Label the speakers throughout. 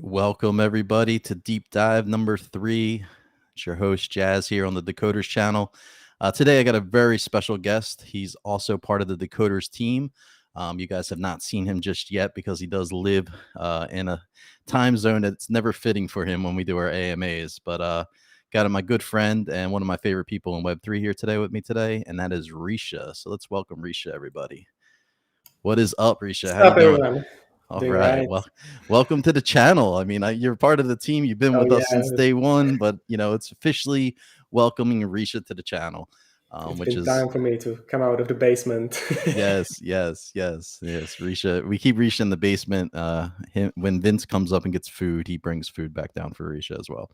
Speaker 1: Welcome, everybody, to Deep Dive number 3. It's your host, Jazz, here on the Decoders channel. Today, I got a very special guest. He's also part of the Decoders team. You guys have not seen him just yet because he does live in a time zone that's never fitting for him when we do our AMAs. But got my good friend and one of my favorite people in Web3 here today with me today, and that is Reeesha. So let's welcome Reeesha, everybody. What is up, Reeesha?
Speaker 2: What's
Speaker 1: How you
Speaker 2: up,
Speaker 1: doing?
Speaker 2: everyone?
Speaker 1: All
Speaker 2: Doing
Speaker 1: right.
Speaker 2: right.
Speaker 1: Well, welcome to the channel. I mean, you're part of the team. You've been
Speaker 2: Oh
Speaker 1: with us
Speaker 2: yeah,
Speaker 1: since day one, but it's officially welcoming Reeesha to the channel,
Speaker 2: it's
Speaker 1: which
Speaker 2: been
Speaker 1: is
Speaker 2: time for me to come out of the basement.
Speaker 1: yes. Reeesha, we keep Reeesha in the basement. When Vince comes up and gets food, he brings food back down for Reeesha as well.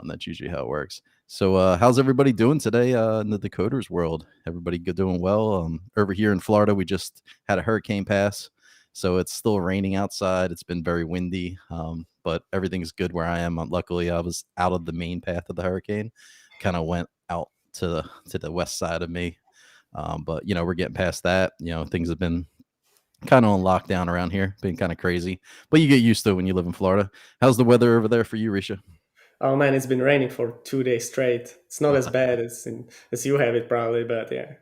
Speaker 1: That's usually how it works. So, how's everybody doing today in the Decoders world? Everybody doing well? Over here in Florida, we just had a hurricane pass. So it's still raining outside. It's been very windy, but everything's good where I am. Luckily, I was out of the main path of the hurricane, kind of went out to the west side of me. But we're getting past that. Things have been kind of on lockdown around here, been kind of crazy. But you get used to it when you live in Florida. How's the weather over there for you, Risha?
Speaker 2: Oh man, it's been raining for 2 days straight. It's not as bad as you have it probably, but yeah,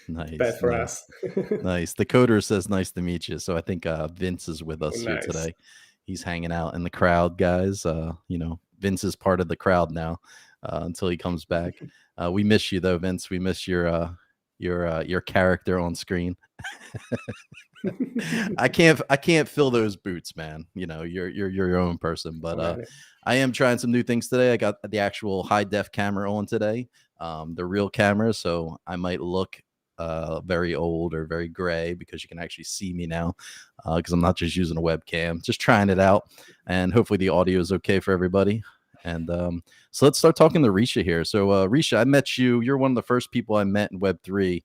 Speaker 2: it's bad
Speaker 1: Nice,
Speaker 2: for
Speaker 1: nice,
Speaker 2: us.
Speaker 1: nice. The coder says nice to meet you. So I think Vince is with
Speaker 2: Oh,
Speaker 1: us here
Speaker 2: nice.
Speaker 1: today. He's hanging out in the crowd, guys. Vince is part of the crowd now until he comes back. We miss you though, Vince. We miss your character on screen. I can't fill those boots, man. You're your own person. But
Speaker 2: Oh, man.
Speaker 1: I am trying some new things today. I got the actual high def camera on today, the real camera, so I might look very old or very gray because you can actually see me now because I'm not just using a webcam. Just trying it out, and hopefully the audio is okay for everybody. And so let's start talking to Reeesha here. So Reeesha, I met you. You're one of the first people I met in Web3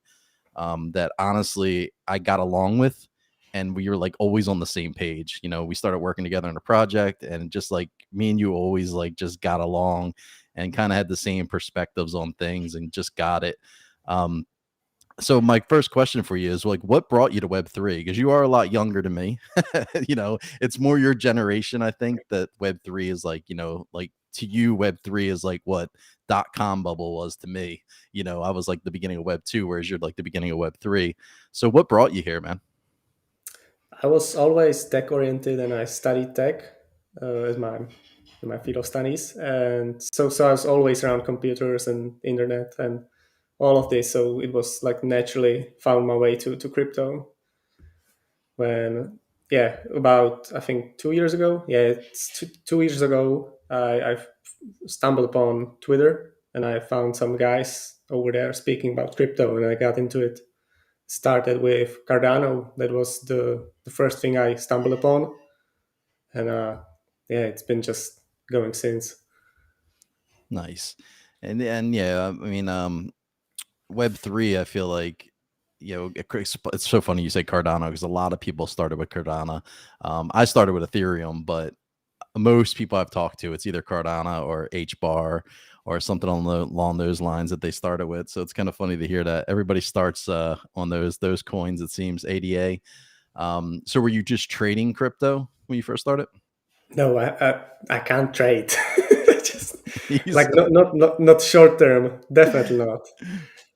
Speaker 1: that honestly I got along with, and we were like always on the same page. We started working together on a project, and just like me and you always like just got along and kind of had the same perspectives on things and just got it. So my first question for you is like, what brought you to Web3? Because you are a lot younger than me. It's more your generation. I think that Web3 is like, like to you, Web3 is like what .com bubble was to me. I was like the beginning of Web2, whereas you're like the beginning of Web3. So what brought you here, man?
Speaker 2: I was always tech oriented, and I studied tech as my field of studies, and so I was always around computers and internet and all of this. So it was like naturally found my way to crypto. When about I think 2 years ago, it's 2 years ago, I stumbled upon Twitter, and I found some guys over there speaking about crypto, and I got into it. Started with Cardano. That was the first thing I stumbled upon, and it's been just going since.
Speaker 1: Nice. And yeah, I mean, Web3, I feel like, it's so funny you say Cardano because a lot of people started with Cardano. I started with Ethereum, but most people I've talked to, it's either Cardano or HBAR or something along those lines that they started with. So it's kind of funny to hear that everybody starts on those coins. It seems ADA. So were you just trading crypto when you first started?
Speaker 2: No, I can't trade. Just
Speaker 1: You
Speaker 2: like
Speaker 1: start-
Speaker 2: not short term. Definitely not.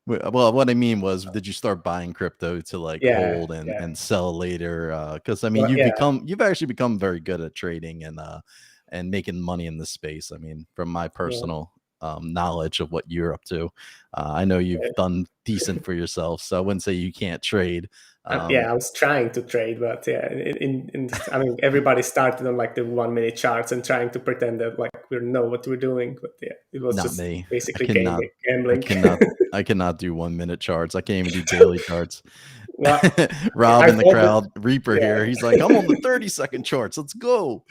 Speaker 1: Well, what I mean was, did you start buying crypto to like
Speaker 2: Yeah,
Speaker 1: hold and
Speaker 2: yeah.
Speaker 1: sell later? Because I mean,
Speaker 2: Well, yeah,
Speaker 1: you've actually become very good at trading and making money in this space. I mean, from my
Speaker 2: yeah.
Speaker 1: personal knowledge of what you're up to, I know you've done decent for yourself. So I wouldn't say you can't trade.
Speaker 2: I was trying to trade, but I mean, everybody started on like the 1 minute charts and trying to pretend that like we know what we're doing, but yeah, it was
Speaker 1: Not
Speaker 2: just
Speaker 1: me. I
Speaker 2: basically
Speaker 1: cannot. I
Speaker 2: gambling.
Speaker 1: cannot. I cannot do 1 minute charts. I can't even do daily charts.
Speaker 2: Well,
Speaker 1: Rob
Speaker 2: I
Speaker 1: in the
Speaker 2: thought that,
Speaker 1: crowd, Reaper here.
Speaker 2: yeah,
Speaker 1: He's like, I'm on the 30-second charts. Let's go.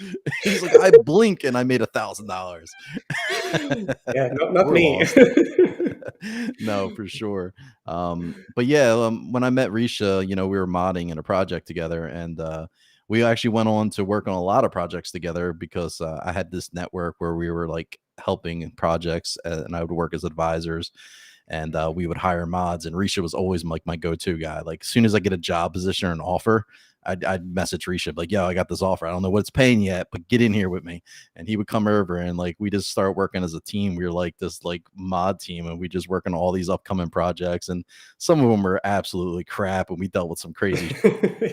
Speaker 1: He's like, I blink and I made $1,000.
Speaker 2: yeah, not
Speaker 1: We're
Speaker 2: me.
Speaker 1: lost. No, for sure. But yeah, when I met Risha, we were modding in a project together, and we actually went on to work on a lot of projects together because I had this network where we were like helping projects, and I would work as advisors, and we would hire mods. And Risha was always like my go-to guy. Like as soon as I get a job position or an offer, I'd message Risha like, yo, I got this offer. I don't know what it's paying yet, but get in here with me. And he would come over and like we just start working as a team. We were like this like mod team, and we just work on all these upcoming projects. And some of them were absolutely crap, and we dealt with some crazy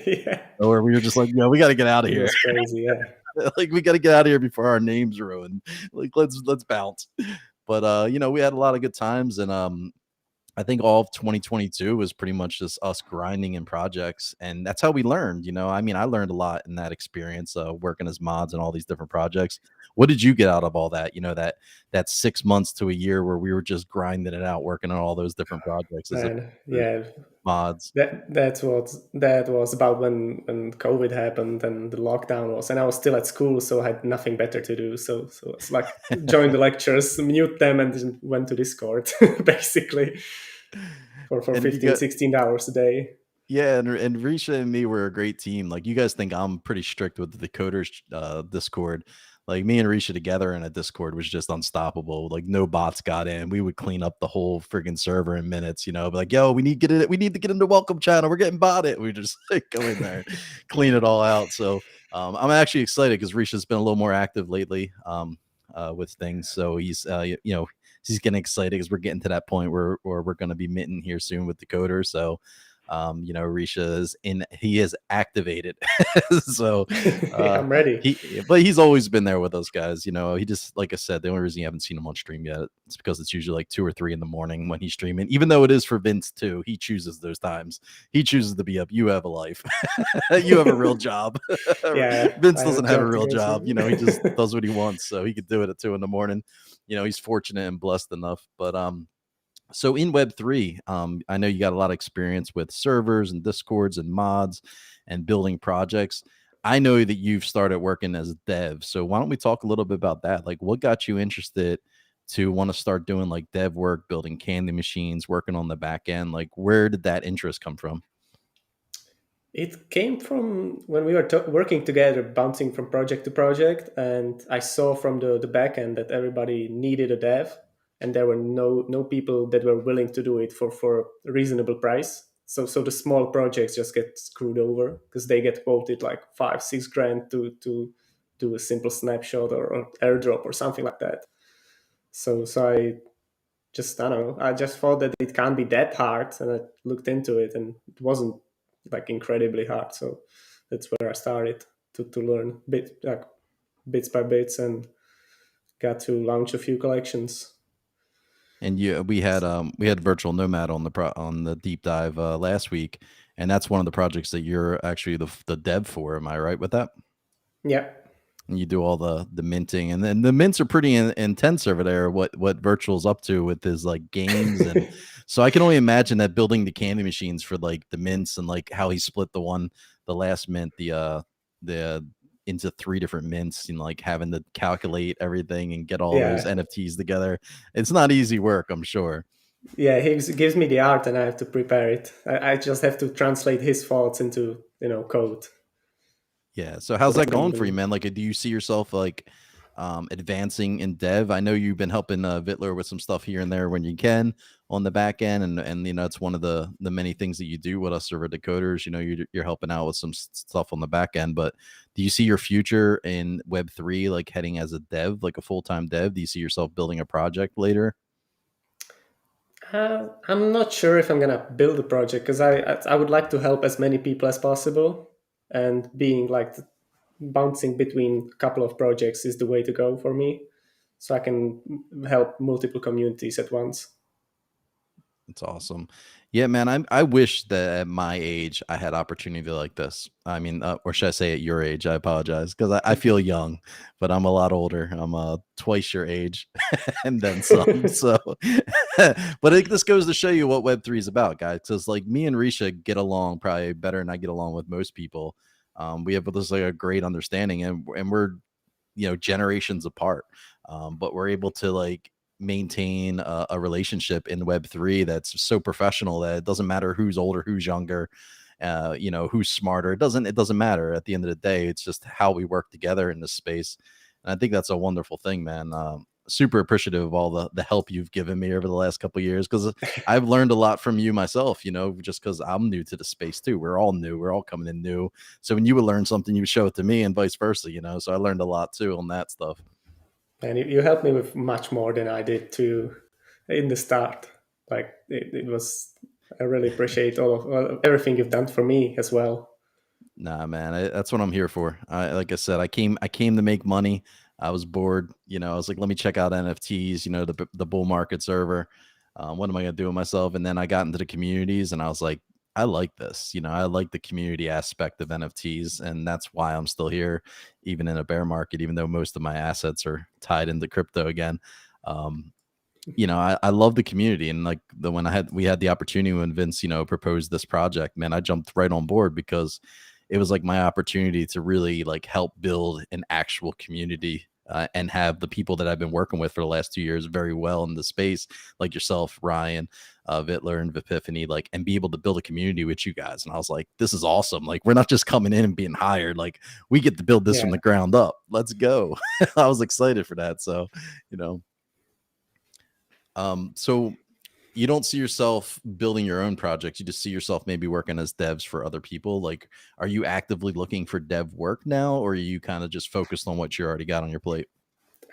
Speaker 2: Yeah,
Speaker 1: or we were just like, we got to get out of
Speaker 2: it
Speaker 1: here.
Speaker 2: was crazy. Yeah.
Speaker 1: Like we got to get out of here before our names ruined. Like let's bounce. But we had a lot of good times, and I think all of 2022 was pretty much just us grinding in projects, and that's how we learned. I mean, I learned a lot in that experience, working as mods and all these different projects. What did you get out of all that? That 6 months to a year where we were just grinding it out, working on all those different projects as a
Speaker 2: And yeah,
Speaker 1: mods.
Speaker 2: that was about when COVID happened and the lockdown was, and I was still at school, so I had nothing better to do. So it's like join the lectures, mute them, and then went to Discord basically for
Speaker 1: And
Speaker 2: 15, 16 hours a day.
Speaker 1: yeah, and Risha and me were a great team. Like you guys think I'm pretty strict with the Decoders Discord. Like me and Risha together in a Discord was just unstoppable. Like no bots got in. We would clean up the whole friggin' server in minutes, Be like, yo, we need to get into welcome channel. We're getting botted. We just like go in there, clean it all out. So I'm actually excited because Risha's been a little more active lately with things. So he's getting excited because we're getting to that point where we're gonna be minting here soon with Decoders. So Reeesha he is activated. So
Speaker 2: I'm ready.
Speaker 1: but he's always been there with those guys. He just, like I said, the only reason you haven't seen him on stream yet is because it's usually like 2 or 3 in the morning when he's streaming, even though it is for Vince too. He chooses those times. He chooses to be up. You have a life. You have a real job.
Speaker 2: Yeah,
Speaker 1: Vince
Speaker 2: I
Speaker 1: doesn't have a
Speaker 2: to
Speaker 1: real
Speaker 2: go to.
Speaker 1: job. He just does what he wants, so he could do it at 2 in the morning. He's fortunate and blessed enough. But so in Web3, I know you got a lot of experience with servers and discords and mods and building projects. I know that you've started working as a dev. So why don't we talk a little bit about that? Like what got you interested to want to start doing like dev work, building candy machines, working on the back end? Like where did that interest come from?
Speaker 2: It came from when we were working together, bouncing from project to project, and I saw from the back end that everybody needed a dev, and there were no people that were willing to do it for a reasonable price. So the small projects just get screwed over because they get quoted like 5-6 grand to do a simple snapshot or airdrop or something like that. So I don't know. I just thought that it can't be that hard, and I looked into it, and it wasn't like incredibly hard. So that's where I started to learn bits by bits, and got to launch a few collections.
Speaker 1: And we had Virtual Nomad on the deep dive last week, and that's one of the projects that you're actually the dev for. Am I right with that?
Speaker 2: Yeah.
Speaker 1: And you do all the minting, and then the mints are pretty intense over there. What Virtual's up to with his like games, and so I can only imagine that building the candy machines for like the mints, and like how he split the last mint, the into 3 different mints, and like having to calculate everything and get all those NFTs together. It's not easy work, I'm sure.
Speaker 2: Yeah, he gives me the art, and I have to prepare it. I just have to translate his thoughts into code.
Speaker 1: Yeah. So how's that going for you, man? Like, do you see yourself like advancing in dev? I know you've been helping Vittler with some stuff here and there when you can on the back end, and it's one of the many things that you do with us over Decoders. You're helping out with some stuff on the back end. But do you see your future in Web3, like heading as a dev, like a full-time dev? Do you see yourself building a project later?
Speaker 2: I'm not sure if I'm gonna build a project because I would like to help as many people as possible, and being like bouncing between a couple of projects is the way to go for me, so I can help multiple communities at once.
Speaker 1: It's awesome. Yeah, man. I wish that at my age I had opportunity like this. I mean, or should I say at your age? I apologize because I feel young, but I'm a lot older. I'm twice your age and then some. So, but this goes to show you what Web3 is about, guys. Because like me and Risha get along probably better than I get along with most people. We have this like a great understanding, and we're generations apart, but we're able to like maintain a relationship in Web3 that's so professional that it doesn't matter who's older, who's younger, who's smarter. It doesn't matter. At the end of the day, it's just how we work together in this space. And I think that's a wonderful thing, man. super appreciative of all the help you've given me over the last couple of years, because I've learned a lot from you myself, just because I'm new to the space too. We're all new. We're all coming in new. So when you would learn something, you would show it to me and vice versa, so I learned a lot too on that stuff.
Speaker 2: And you helped me with much more than I did too in the start. Like it was, I really appreciate everything you've done for me as well.
Speaker 1: Nah, man, that's what I'm here for. Like I said, I came to make money. I was bored. I was like, let me check out NFTs. The bull market server. What am I gonna do with myself? And then I got into the communities, and I was like, I like this. I like the community aspect of NFTs, and that's why I'm still here, even in a bear market. Even though most of my assets are tied into crypto again. I love the community, and like when we had the opportunity when Vince, proposed this project, man, I jumped right on board because it was like my opportunity to really like help build an actual community, and have the people that I've been working with for the last 2 years very well in the space, like yourself, Ryan, Vittler, and Epiphany, like, and be able to build a community with you guys. And I was like, this is awesome. Like, we're not just coming in and being hired. Like, we get to build this from the ground up. Let's go. I was excited for that. So, so you don't see yourself building your own projects. You just see yourself maybe working as devs for other people. Like, are you actively looking for dev work now, or are you kind of just focused on what you already got on your plate?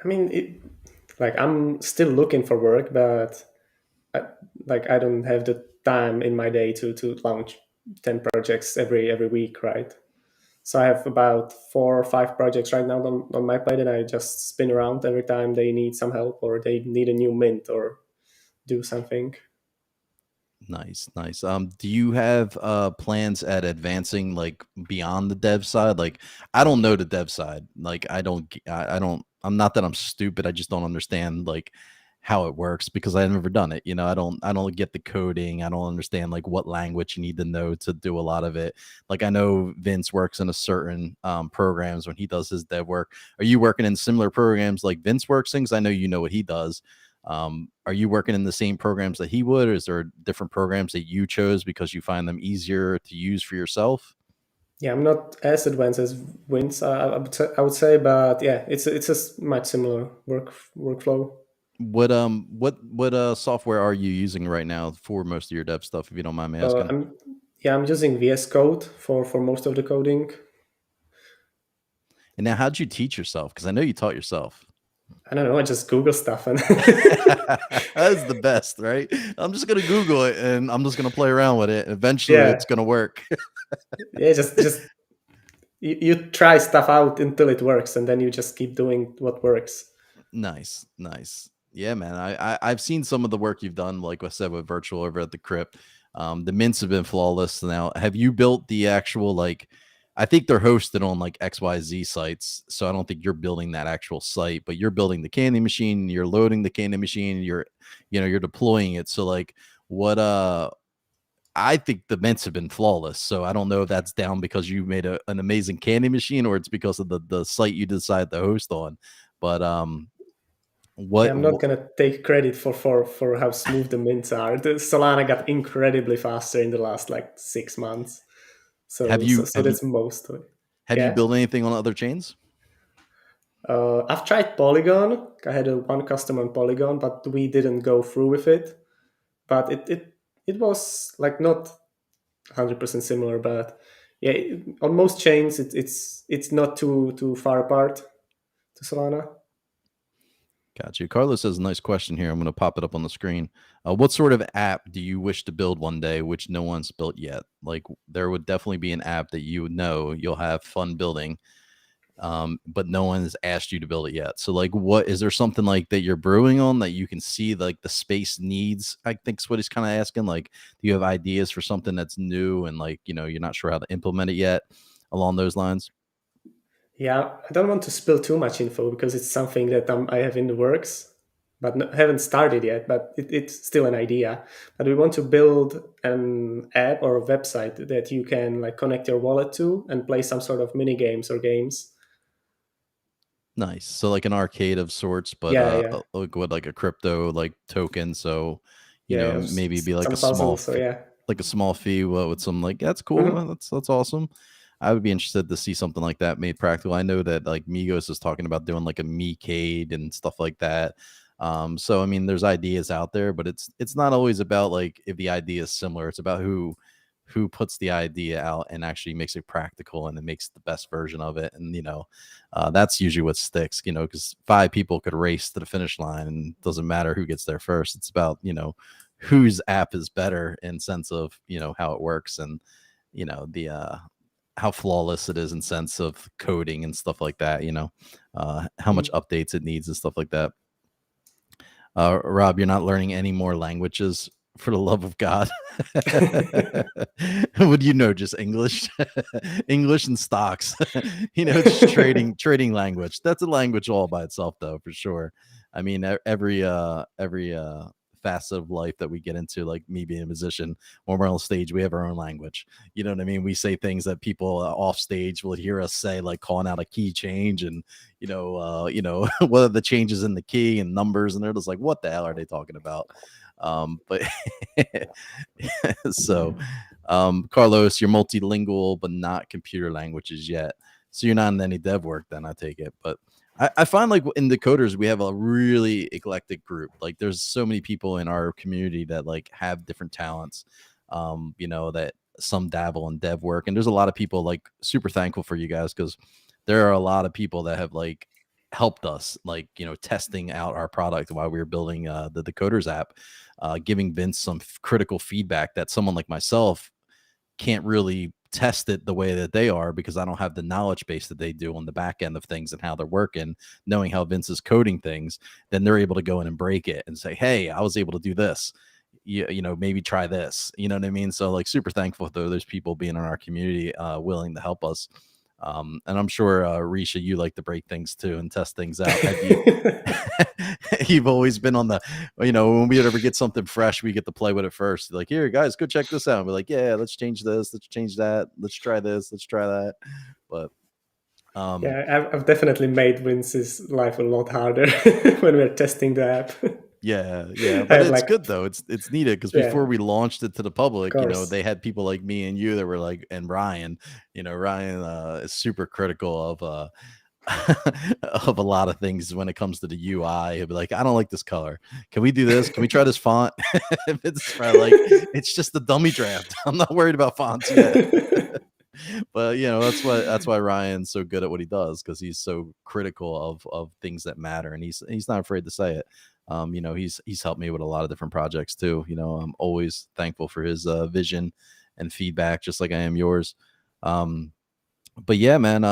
Speaker 2: I mean, I'm still looking for work, but I don't have the time in my day to launch 10 projects every week, right? So I have about 4 or 5 projects right now on my plate, and I just spin around every time they need some help or they need a new mint or do something.
Speaker 1: Nice. Do you have plans at advancing like beyond the dev side? Like, I don't know the dev side. Like, I don't, I'm not that I'm stupid. I just don't understand like how it works because I've never done it. I don't get the coding. I don't understand like what language you need to know to do a lot of it. Like, I know Vince works in a certain programs when he does his dev work. Are you working in similar programs like Vince works in? 'Cause I know what he does. Are you working in the same programs that he would, or is there different programs that you chose because you find them easier to use for yourself?
Speaker 2: Yeah, I'm not as advanced as Wins, I would say, but yeah, it's a much similar workflow.
Speaker 1: What software are you using right now for most of your dev stuff, if you don't mind me asking?
Speaker 2: I'm using VS Code for most of the coding.
Speaker 1: And now, how'd you teach yourself? Because I know you taught yourself.
Speaker 2: I don't know. I just Google stuff, and
Speaker 1: that's the best, right? I'm just gonna Google it and I'm just gonna play around with it. Eventually, it's gonna work.
Speaker 2: Yeah, just you try stuff out until it works, and then you just keep doing what works.
Speaker 1: Nice. Yeah, man. I've seen some of the work you've done, like I said, with virtual over at the crypt. The mints have been flawless. Now, have you built the actual like? I think they're hosted on like XYZ sites, so I don't think you're building that actual site, but you're building the candy machine, you're loading the candy machine, you're deploying it. So like, what I think the mints have been flawless. So I don't know if that's down because you made an amazing candy machine or it's because of the site you decide to host on. But
Speaker 2: yeah, I'm not gonna take credit for how smooth the mints are. The Solana got incredibly faster in the last like 6 months. So that's most of it.
Speaker 1: Have you built anything on other chains?
Speaker 2: I've tried Polygon. I had one customer on Polygon, but we didn't go through with it. But it was like not 100% similar, but yeah, on most chains it's not too far apart to Solana.
Speaker 1: Got you. Carlos has a nice question here. I'm going to pop it up on the screen. What sort of app do you wish to build one day, which no one's built yet? Like, there would definitely be an app that you'll have fun building, but no one has asked you to build it yet. So, like, what is there something like that you're brewing on that you can see like the space needs? I think is what he's kind of asking. Like, do you have ideas for something that's new and like you're not sure how to implement it yet, along those lines?
Speaker 2: Yeah, I don't want to spill too much info because it's something that I have in the works, but haven't started yet. But it's still an idea. But we want to build an app or a website that you can like connect your wallet to and play some sort of mini games or games.
Speaker 1: Nice. So like an arcade of sorts, but like a crypto like token. So maybe be like
Speaker 2: some
Speaker 1: a small
Speaker 2: puzzles. So yeah,
Speaker 1: like a small fee with some like that's cool.
Speaker 2: Mm-hmm.
Speaker 1: That's awesome. I would be interested to see something like that made practical. I know that like Migos is talking about doing like a Mecade and stuff like that. So I mean, there's ideas out there, but it's not always about like if the idea is similar. It's about who puts the idea out and actually makes it practical and it makes the best version of it. And that's usually what sticks. Because 5 people could race to the finish line, and it doesn't matter who gets there first. It's about whose app is better in sense of how it works, and the how flawless it is in sense of coding and stuff like that. How much updates it needs and stuff like that. Rob, you're not learning any more languages, for the love of God. What do you know? Just English, English and stocks. Just trading language. That's a language all by itself, though, for sure. I mean, every facet of life that we get into, like me being a musician, when we're on stage, we have our own language. You know what I mean? We say things that people off stage will hear us say, like calling out a key change, and what are the changes in the key and numbers, and they're just like, what the hell are they talking about? But so Carlos, you're multilingual but not computer languages yet, so you're not in any dev work then, I take it. But I find like in Decoders we have a really eclectic group. Like there's so many people in our community that like have different talents, that some dabble in dev work, and there's a lot of people like super thankful for you guys, because there are a lot of people that have like helped us, like testing out our product while we were building the Decoders app, giving Vince some critical feedback that someone like myself can't really test it the way that they are, because I don't have the knowledge base that they do on the back end of things and how they're working, knowing how Vince is coding things. Then they're able to go in and break it and say, hey, I was able to do this. Maybe try this. You know what I mean? So like super thankful though there's people being in our community willing to help us. And I'm sure Reeesha, you like to break things too and test things out. You've always been on the, when we ever get something fresh, we get to play with it first. Like, here, guys, go check this out. And we're like, yeah, let's change this, let's change that, let's try this, let's try that. But
Speaker 2: yeah, I've definitely made Vince's life a lot harder when we're testing the app.
Speaker 1: Yeah, but it's good though. It's needed, because before we launched it to the public, they had people like me and you that were like, and Ryan, Ryan is super critical of of a lot of things when it comes to the UI. He'll be like, I don't like this color. Can we do this? Can we try this font? It's like, it's just the dummy draft. I'm not worried about fonts yet. But that's why Ryan's so good at what he does, because he's so critical of things that matter, and he's not afraid to say it. He's helped me with a lot of different projects too. I'm always thankful for his vision and feedback, just like I am yours. But yeah, man,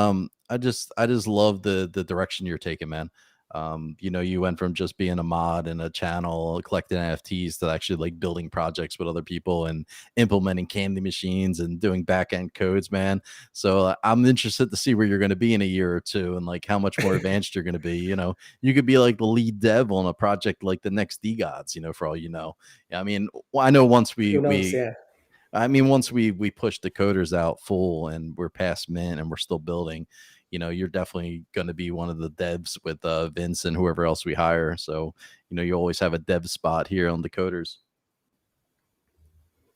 Speaker 1: I just love the direction you're taking, man. You went from just being a mod and a channel collecting NFTs to actually like building projects with other people and implementing candy machines and doing back end codes, man. So I'm interested to see where you're going to be in a year or two, and like how much more advanced you're going to be. You could be like the lead dev on a project like the next DGods, for all you know. I mean, I know once once we push Decoders out full and we're past mint and we're still building, you're definitely going to be one of the devs with Vince and whoever else we hire. So, you always have a dev spot here on Decoders.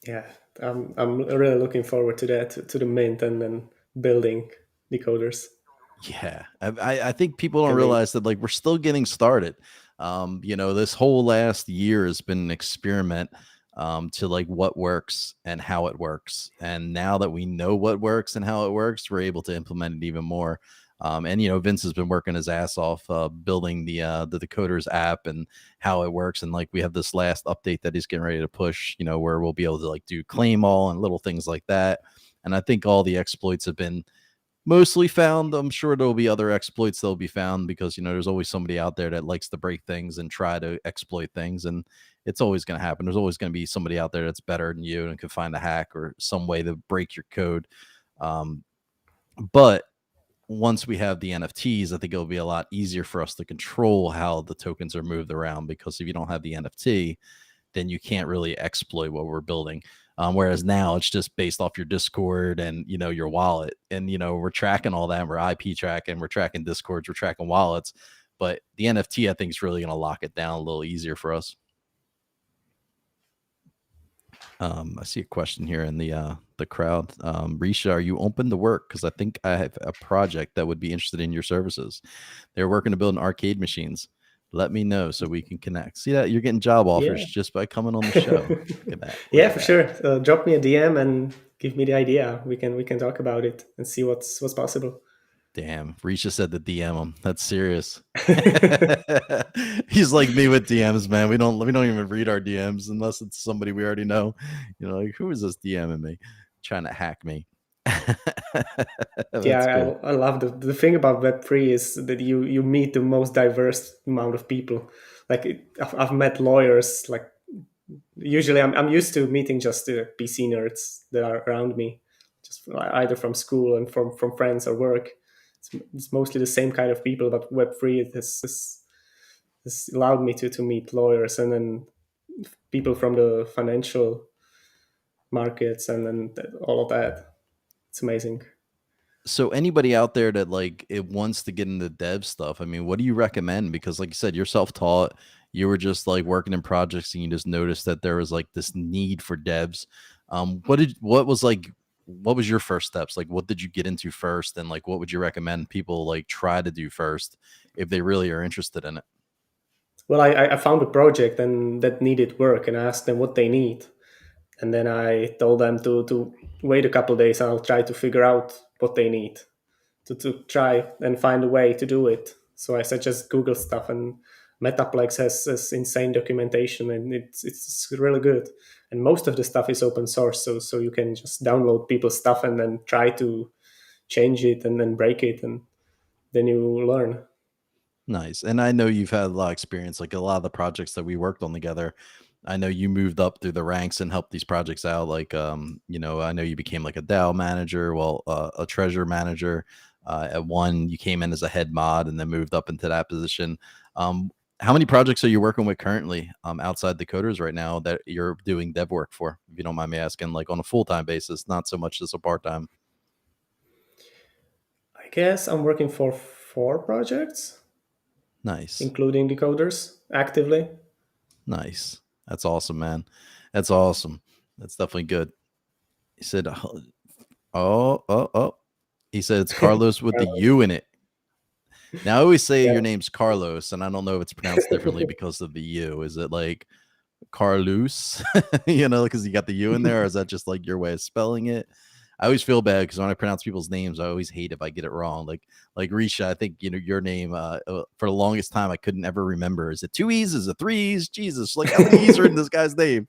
Speaker 2: Yeah, I'm really looking forward to that, to the mint and then building Decoders.
Speaker 1: Yeah, I think people don't realize that like we're still getting started. This whole last year has been an experiment to like what works and how it works. And now that we know what works and how it works, we're able to implement it even more. And Vince has been working his ass off building the Decoders app and how it works. And like we have this last update that he's getting ready to push, where we'll be able to like do claim all and little things like that. And I think all the exploits have been mostly found. I'm sure there'll be other exploits that'll be found, because there's always somebody out there that likes to break things and try to exploit things, and it's always going to happen. There's always going to be somebody out there that's better than you and can find a hack or some way to break your code. But once we have the NFTs, I think it'll be a lot easier for us to control how the tokens are moved around, because if you don't have the NFT, then you can't really exploit what we're building. Whereas now it's just based off your Discord and your wallet, and we're tracking all that. We're IP tracking, we're tracking Discords, we're tracking wallets. But the NFT, I think, is really going to lock it down a little easier for us. I see a question here in the the crowd. Risha, are you open to work? Because I think I have a project that would be interested in your services. They're working to build an arcade machines. Let me know so we can connect. See that you're getting job offers
Speaker 2: Yeah.
Speaker 1: just by coming on the show. Look at that. Look
Speaker 2: Yeah,
Speaker 1: at
Speaker 2: for
Speaker 1: that.
Speaker 2: sure. Drop me a DM and give me the idea. We can talk about it and see what's possible.
Speaker 1: Damn, Risha said to DM him. That's serious. He's like me with DMs, man. We don't even read our DMs unless it's somebody we already know. You know, like who is this DMing me, trying to hack me?
Speaker 2: Yeah,
Speaker 1: That's cool.
Speaker 2: I love the thing about Web3 is that you meet the most diverse amount of people. Like I've met lawyers. Like usually I'm used to meeting just the PC nerds that are around me, just either from school and from friends or work. It's mostly the same kind of people, but Web3 has allowed me to meet lawyers and then people from the financial markets and then all of that. It's amazing.
Speaker 1: So anybody out there that like it wants to get into dev stuff, I mean, what do you recommend? Because like you said, you're self-taught. You were just like working in projects and you just noticed that there was like this need for devs. What was your first steps? Like what did you get into first? And like what would you recommend people like try to do first if they really are interested in it?
Speaker 2: Well, I found a project and that needed work, and I asked them what they need, and then I told them to wait a couple of days. And I'll try to figure out what they need to try and find a way to do it. So I suggest Google stuff, and Metaplex has insane documentation, and it's really good. And most of the stuff is open source, so you can just download people's stuff and then try to change it and then break it, and then you learn.
Speaker 1: Nice. And I know you've had a lot of experience, like a lot of the projects that we worked on together. I know you moved up through the ranks and helped these projects out. Like, I know you became like a DAO manager, a treasure manager. At one, you came in as a head mod and then moved up into that position. How many projects are you working with currently outside Decoders right now that you're doing dev work for? If you don't mind me asking, like on a full-time basis, not so much as a part-time.
Speaker 2: I guess I'm working for 4 projects,
Speaker 1: Nice.
Speaker 2: including Decoders actively.
Speaker 1: Nice. That's awesome, man. That's awesome. That's definitely good. He said, oh. He said it's Carlos with the U in it. Now I always say
Speaker 2: Yeah.
Speaker 1: your name's Carlos, and I don't know if it's pronounced differently because of the U. Is it like Carlos? Because you got the U in there, or is that just like your way of spelling it? I always feel bad because when I pronounce people's names, I always hate if I get it wrong. Like Risha, I think your name for the longest time I couldn't ever remember. Is it 2 E's? Is it 3 E's? Jesus, like how many E's are in this guy's name?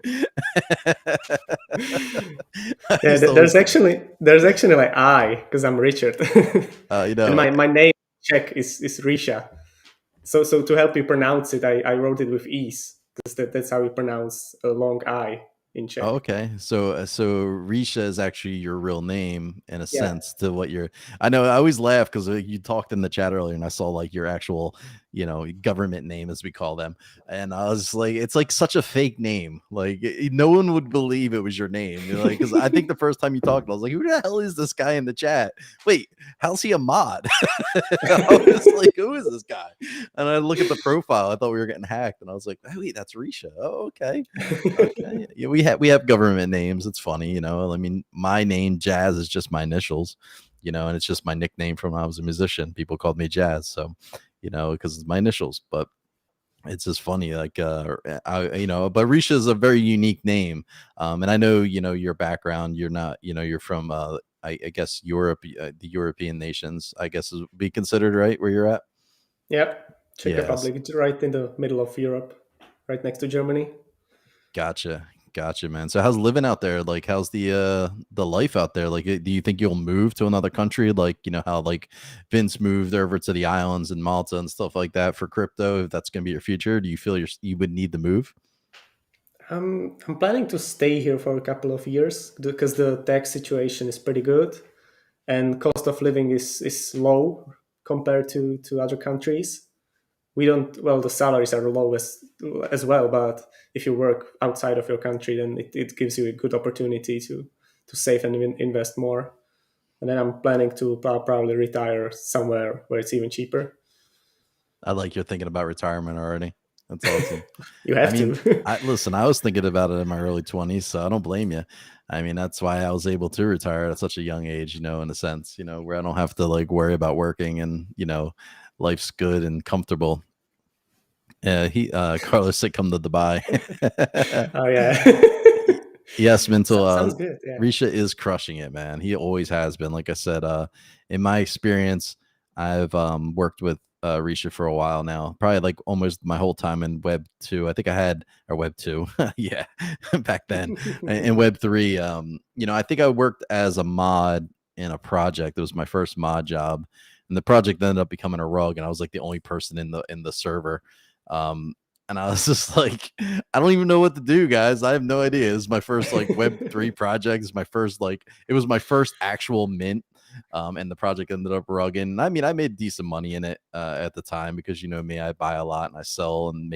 Speaker 2: Yeah, there's actually like I, because I'm Richard.
Speaker 1: you
Speaker 2: And
Speaker 1: know,
Speaker 2: my name Czech is Risha. So to help you pronounce it, I wrote it with E's, because that's how you pronounce a long I in
Speaker 1: Oh,
Speaker 2: Czech.
Speaker 1: okay. So Risha is actually your real name in a
Speaker 2: Yeah.
Speaker 1: sense to what you're. I know I always laugh because you talked in the chat earlier and I saw like your actual, government name as we call them, and I was like, it's like such a fake name. Like no one would believe it was your name. Because I think the first time you talked, I was like, who the hell is this guy in the chat? Wait, how's he a mod? I was like, who is this guy? And I look at the profile. I thought we were getting hacked, and I was like, oh, wait, that's Risha. Oh, okay. Okay. Yeah, we have government names. It's funny, I mean, my name Jazz is just my initials, and it's just my nickname from when I was a musician. People called me Jazz, so because it's my initials. But it's just funny, like but Risha is a very unique name. And I know your background. You're not, you're from I guess Europe, the European nations, I guess is be considered right where you're at.
Speaker 2: Yep. Czech
Speaker 1: Yes.
Speaker 2: Republic, it's right in the middle of Europe, right next to Germany.
Speaker 1: Gotcha, man. So how's living out there? Like, how's the life out there? Like, do you think you'll move to another country? Like, how like Vince moved over to the islands and Malta and stuff like that for crypto? If that's gonna be your future, do you feel you would need to move?
Speaker 2: I'm planning to stay here for a couple of years because the tax situation is pretty good, and cost of living is low compared to other countries. We don't, well, the salaries are low as well, but if you work outside of your country, then it gives you a good opportunity to save and invest more. And then I'm planning to probably retire somewhere where it's even cheaper.
Speaker 1: I like you're thinking about retirement already. That's awesome.
Speaker 2: You
Speaker 1: I
Speaker 2: have
Speaker 1: mean,
Speaker 2: to.
Speaker 1: I was thinking about it in my early 20s, so I don't blame you. I mean, that's why I was able to retire at such a young age, in a sense, where I don't have to like worry about working and, life's good and comfortable. Carlos said come to Dubai.
Speaker 2: Oh yeah.
Speaker 1: Yes, mental.
Speaker 2: Sounds good. Yeah.
Speaker 1: Risha is crushing it, man. He always has been. Like I said, in my experience, I've worked with Risha for a while now, probably like almost my whole time in Web 2. I think I had or Web 2, yeah, back then. In Web 3, I think I worked as a mod in a project. It was my first mod job, and the project ended up becoming a rug, and I was like the only person in the server. And I was just like, I don't even know what to do, guys. I have no idea. This is my first like Web3 project. It's my first it was my first actual mint. And the project ended up rugging. I mean, I made decent money in it at the time because you know me, I buy a lot and I sell and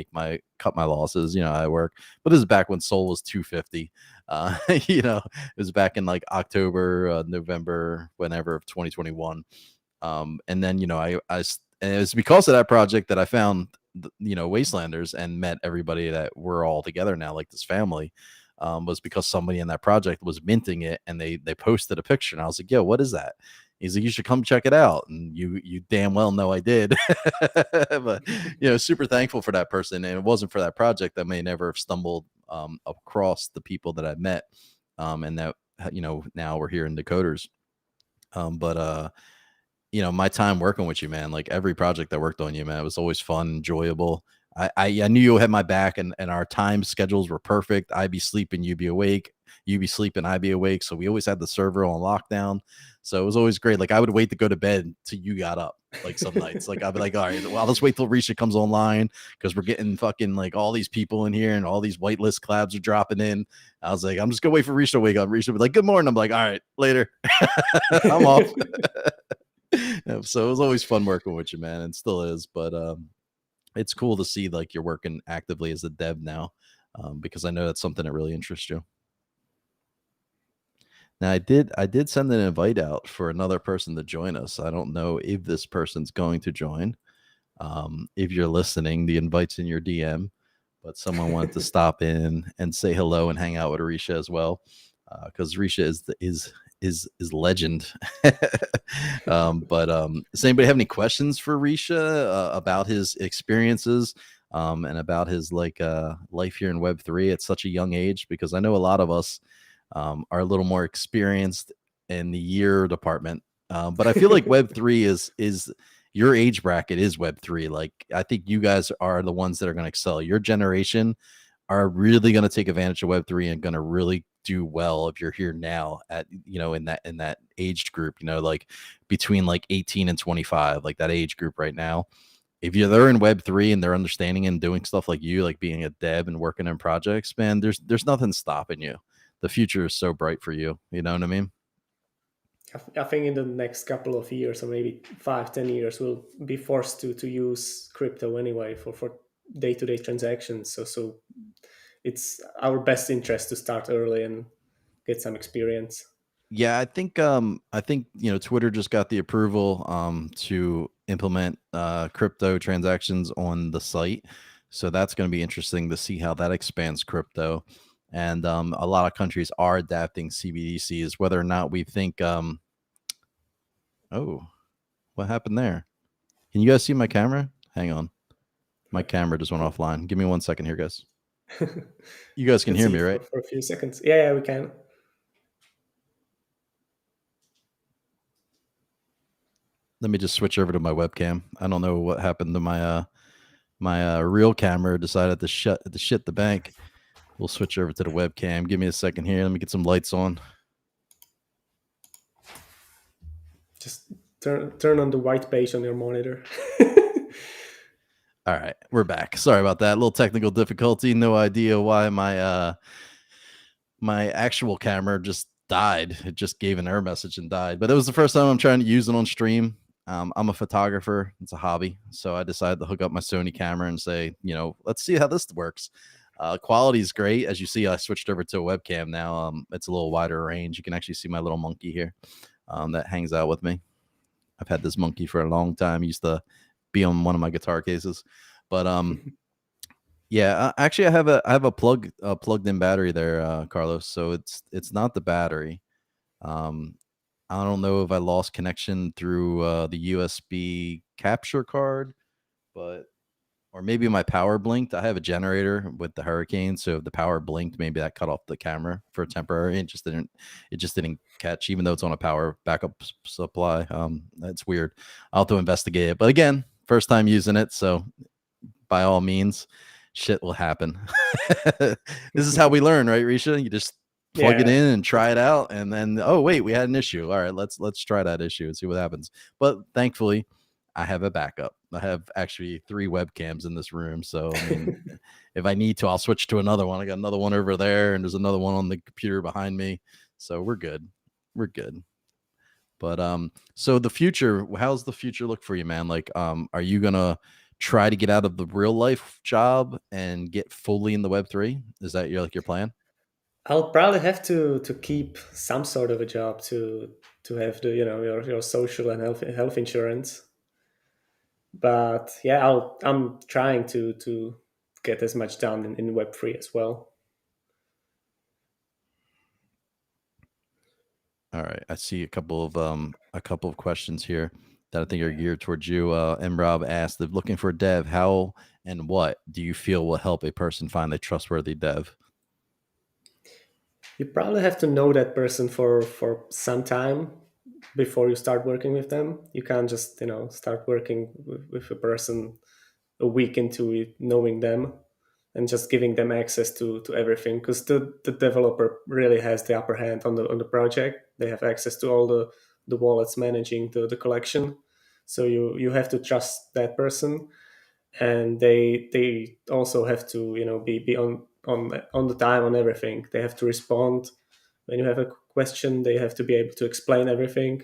Speaker 1: cut my losses. I work. But this is back when Sol was 250. It was back in like October, November, whenever of 2021. And then and it was because of that project that I found Wastelanders and met everybody that we're all together now, like this family. Was because somebody in that project was minting it and they posted a picture and I was like, yo, what is that? He's like, you should come check it out. And you damn well know I did. But super thankful for that person. And it wasn't for that project, I may never have stumbled across the people that I met. And that now we're here in Decoders. But my time working with you, man, like every project I worked on you, man, it was always fun, enjoyable. I knew you had my back and our time schedules were perfect. I'd be sleeping, you'd be awake, you'd be sleeping, I'd be awake. So we always had the server on lockdown. So it was always great. Like I would wait to go to bed till you got up. Like some nights, like I'd be like, all right, well, let's wait till Reeesha comes online because we're getting fucking like all these people in here and all these whitelist collabs are dropping in. I was like, I'm just gonna wait for Reeesha to wake up. Reeesha would be like, good morning. I'm like, all right, later. I'm off. So it was always fun working with you, man, and still is. But it's cool to see like you're working actively as a dev now, because I know that's something that really interests you. Now I did send an invite out for another person to join us. I don't know if this person's going to join. If you're listening, the invite's in your DM, but someone wanted to stop in and say hello and hang out with Reeesha as well, because Reeesha is legend. Does anybody have any questions for Reeesha about his experiences and about his life here in Web3 at such a young age? Because I know a lot of us are a little more experienced in the year department, but I feel like Web3 is your age bracket is Web3. Like I think you guys are the ones that are going to excel. Your generation are really going to take advantage of Web3 and going to really do well if you're here now at in that age group, like between like 18 and 25, like that age group right now. If they're in Web3 and they're understanding and doing stuff like you, like being a dev and working in projects, man, there's nothing stopping you. The future is so bright for you. You know what I mean?
Speaker 2: I think in the next couple of years, or maybe 5-10 years, we'll be forced to use crypto anyway for day-to-day transactions. So it's our best interest to start early and get some experience.
Speaker 1: Yeah, I think Twitter just got the approval to implement crypto transactions on the site. So that's going to be interesting to see how that expands crypto. And a lot of countries are adapting CBDCs, whether or not we think oh, what happened there? Can you guys see my camera? Hang on. My camera just went offline. Give me 1 second here, guys. You guys can hear me, right?
Speaker 2: For a few seconds. Yeah, we can.
Speaker 1: Let me just switch over to my webcam. I don't know what happened to my real camera. Decided to shit the bank. We'll switch over to the webcam. Give me a second here. Let me get some lights on.
Speaker 2: Just turn on the white page on your monitor.
Speaker 1: All right, we're back. Sorry about that. A little technical difficulty. No idea why my actual camera just died. It just gave an error message and died. But it was the first time I'm trying to use it on stream. I'm a photographer. It's a hobby. So I decided to hook up my Sony camera and say, let's see how this works. Quality is great. As you see, I switched over to a webcam now. It's a little wider range. You can actually see my little monkey here that hangs out with me. I've had this monkey for a long time. He used to be on one of my guitar cases. But Yeah, actually, I have a plugged in battery there, Carlos. So it's not the battery. Um, I don't know if I lost connection through the USB capture card, but or maybe my power blinked. I have a generator with the Hurricane, so if the power blinked, maybe that cut off the camera for temporary. It just didn't catch, even though it's on a power backup supply. That's weird. I'll have to investigate it. But again, first time using it, so by all means, shit will happen. This is how we learn, right, Risha? You just plug it
Speaker 2: Yeah.
Speaker 1: in and try it out, and then oh wait, we had an issue. All right, let's try that issue and see what happens. But thankfully, I have a backup. I have actually 3 webcams in this room, so I mean, if I need to, I'll switch to another one. I got another one over there, and there's another one on the computer behind me, so we're good. We're good. But so the future, how's the future look for you, man? Like, are you gonna try to get out of the real life job and get fully in the Web3? Is that your plan?
Speaker 2: I'll probably have to keep some sort of a job to have the your social and health insurance. But yeah, I'm trying to get as much done in Web3 as well.
Speaker 1: All right, I see a couple of questions here that I think are geared towards you. And Rob asked, if looking for a dev, how and what do you feel will help a person find a trustworthy dev?
Speaker 2: You probably have to know that person for some time before you start working with them. You can't just start working with a person a week into it, knowing them and just giving them access to everything, because the developer really has the upper hand on the project. They have access to all the wallets managing the collection, so you have to trust that person. And they also have to be on the time on everything. They have to respond when you have a question. They have to be able to explain everything,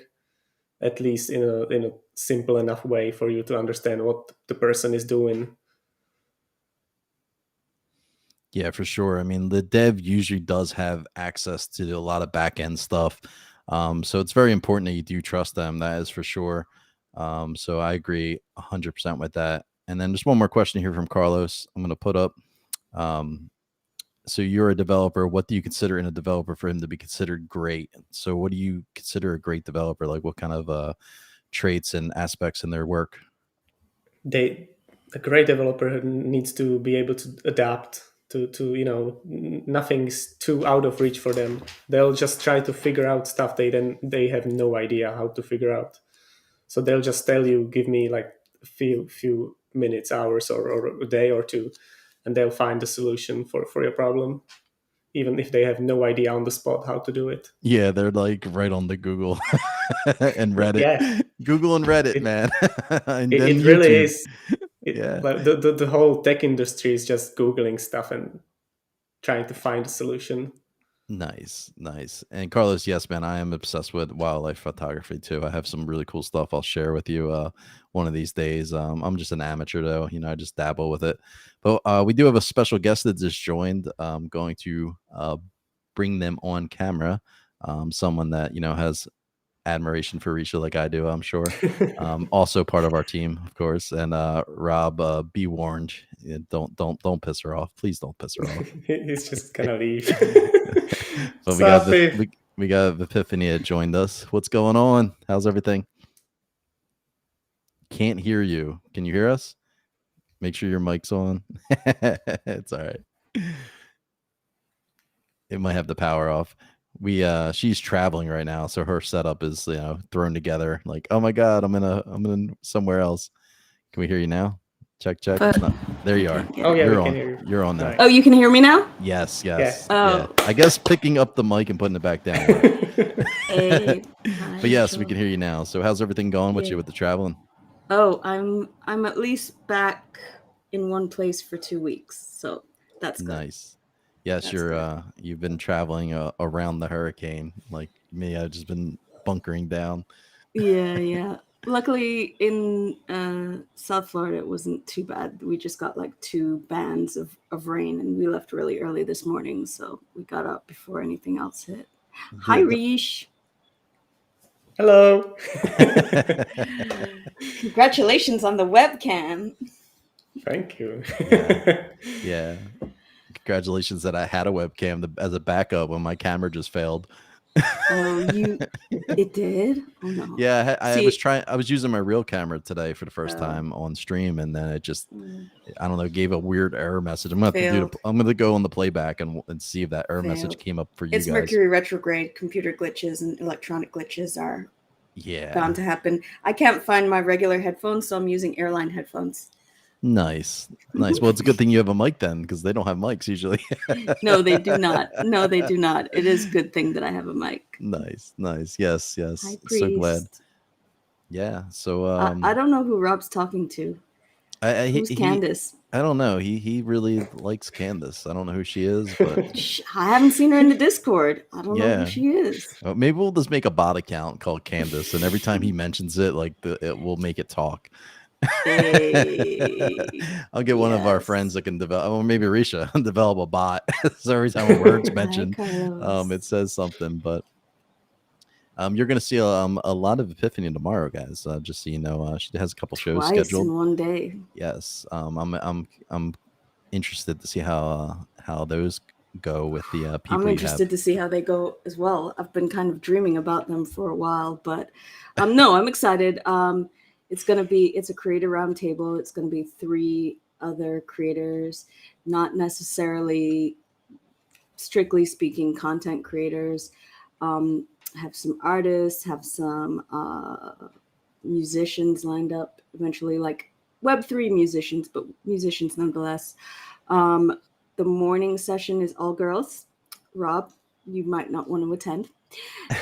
Speaker 2: at least in a simple enough way for you to understand what the person is doing.
Speaker 1: Yeah, for sure. I mean, the dev usually does have access to a lot of back end stuff. So it's very important that you do trust them. That is for sure. So I agree 100% with that. And then just one more question here from Carlos. I'm going to put up. Um, so you're a developer. What do you consider in a developer for him to be considered great? So what do you consider a great developer? Like what kind of traits and aspects in their work?
Speaker 2: They A great developer needs to be able to adapt to nothing's too out of reach for them. They'll just try to figure out stuff they have no idea how to figure out. So they'll just tell you, give me like a few minutes, hours, or a day or two, and they'll find a solution for your problem, even if they have no idea on the spot how to do it.
Speaker 1: Yeah, they're like right on the Google and Reddit.
Speaker 2: Yeah,
Speaker 1: Google and Reddit,
Speaker 2: it
Speaker 1: man. And
Speaker 2: it,
Speaker 1: then
Speaker 2: it really
Speaker 1: YouTube.
Speaker 2: is.
Speaker 1: Yeah.
Speaker 2: Like the whole tech industry is just googling stuff and trying to find a solution.
Speaker 1: Nice, nice. And Carlos, yes, man, I am obsessed with wildlife photography too. I have some really cool stuff I'll share with you one of these days. I'm just an amateur though, I just dabble with it. But we do have a special guest that just joined. I'm going to bring them on camera. Someone that has admiration for Risha like I do, I'm sure. Also part of our team, of course. And Rob, be warned, don't piss her off. Please don't piss her off.
Speaker 2: He's just gonna leave.
Speaker 1: But
Speaker 2: Sorry.
Speaker 1: we got Epiphany that joined us. What's going on? How's everything? Can't hear you. Can you hear us? Make sure your mic's on. It's all right. It might have the power off. She's traveling right now, so her setup is thrown together. Like, oh my god, I'm in somewhere else. Can we hear you now? Check.
Speaker 3: But
Speaker 1: No, there you are.
Speaker 2: Oh yeah,
Speaker 1: You're
Speaker 2: we can
Speaker 1: on.
Speaker 2: hear you.
Speaker 1: You're on now.
Speaker 2: Nice.
Speaker 3: oh, you can hear me now?
Speaker 1: Yes.
Speaker 2: Yes.
Speaker 1: Yeah.
Speaker 3: Oh.
Speaker 1: I guess picking up the mic and putting it back down.
Speaker 3: Hey,
Speaker 1: But yes, we can hear you now. So how's everything going with you with the traveling?
Speaker 3: Oh, I'm at least back in one place for 2 weeks, so that's good.
Speaker 1: Nice. Yes,
Speaker 3: That's
Speaker 1: you've been traveling around the hurricane. Like me, I've just been bunkering down.
Speaker 3: Yeah. Luckily, in South Florida, it wasn't too bad. We just got like 2 bands of rain, and we left really early this morning, so we got up before anything else hit. Hi, Reesh.
Speaker 2: Hello.
Speaker 3: Congratulations on the webcam.
Speaker 2: Thank you.
Speaker 1: Yeah. Congratulations that I had a webcam as a backup when my camera just failed.
Speaker 3: Oh, it did? Oh no.
Speaker 1: Yeah, I
Speaker 3: See,
Speaker 1: was using my real camera today for the first time on stream, and then it just, I don't know, gave a weird error message. I'm gonna go on the playback and see if that error message came up for you
Speaker 3: it's
Speaker 1: guys.
Speaker 3: Mercury retrograde. Computer glitches and electronic glitches are
Speaker 1: Yeah,
Speaker 3: bound to happen. I can't find my regular headphones, so I'm using airline headphones.
Speaker 1: Nice. Well, it's a good thing you have a mic then, because they don't have mics usually.
Speaker 3: No, they do not. No, they do not. It is a good thing that I have a mic.
Speaker 1: Nice. Yes.
Speaker 3: High priest.
Speaker 1: So glad. Yeah. So
Speaker 3: I don't know who Rob's talking to. Who's Candace?
Speaker 1: I don't know. He really likes Candace. I don't know who she is, but
Speaker 3: I haven't seen her in the Discord. I don't know who she is.
Speaker 1: Well, maybe we'll just make a bot account called Candace, and every time he mentions it, like it will make it talk.
Speaker 3: Hey,
Speaker 1: I'll get one of our friends that can develop, or maybe Reeesha, develop a bot. So every time a word's mentioned, it says something. But you're going to see a lot of Epiphany tomorrow, guys. Just so you know, she has a couple shows scheduled
Speaker 3: in one day.
Speaker 1: Yes, I'm interested to see how those go with the people.
Speaker 3: I'm interested to see how they go as well. I've been kind of dreaming about them for a while, but no, I'm excited. It's a creator roundtable. It's going to be 3 other creators, not necessarily, strictly speaking, content creators. Have some artists, have some musicians lined up eventually, like Web3 musicians, but musicians nonetheless. The morning session is all girls. Rob, you might not want to attend.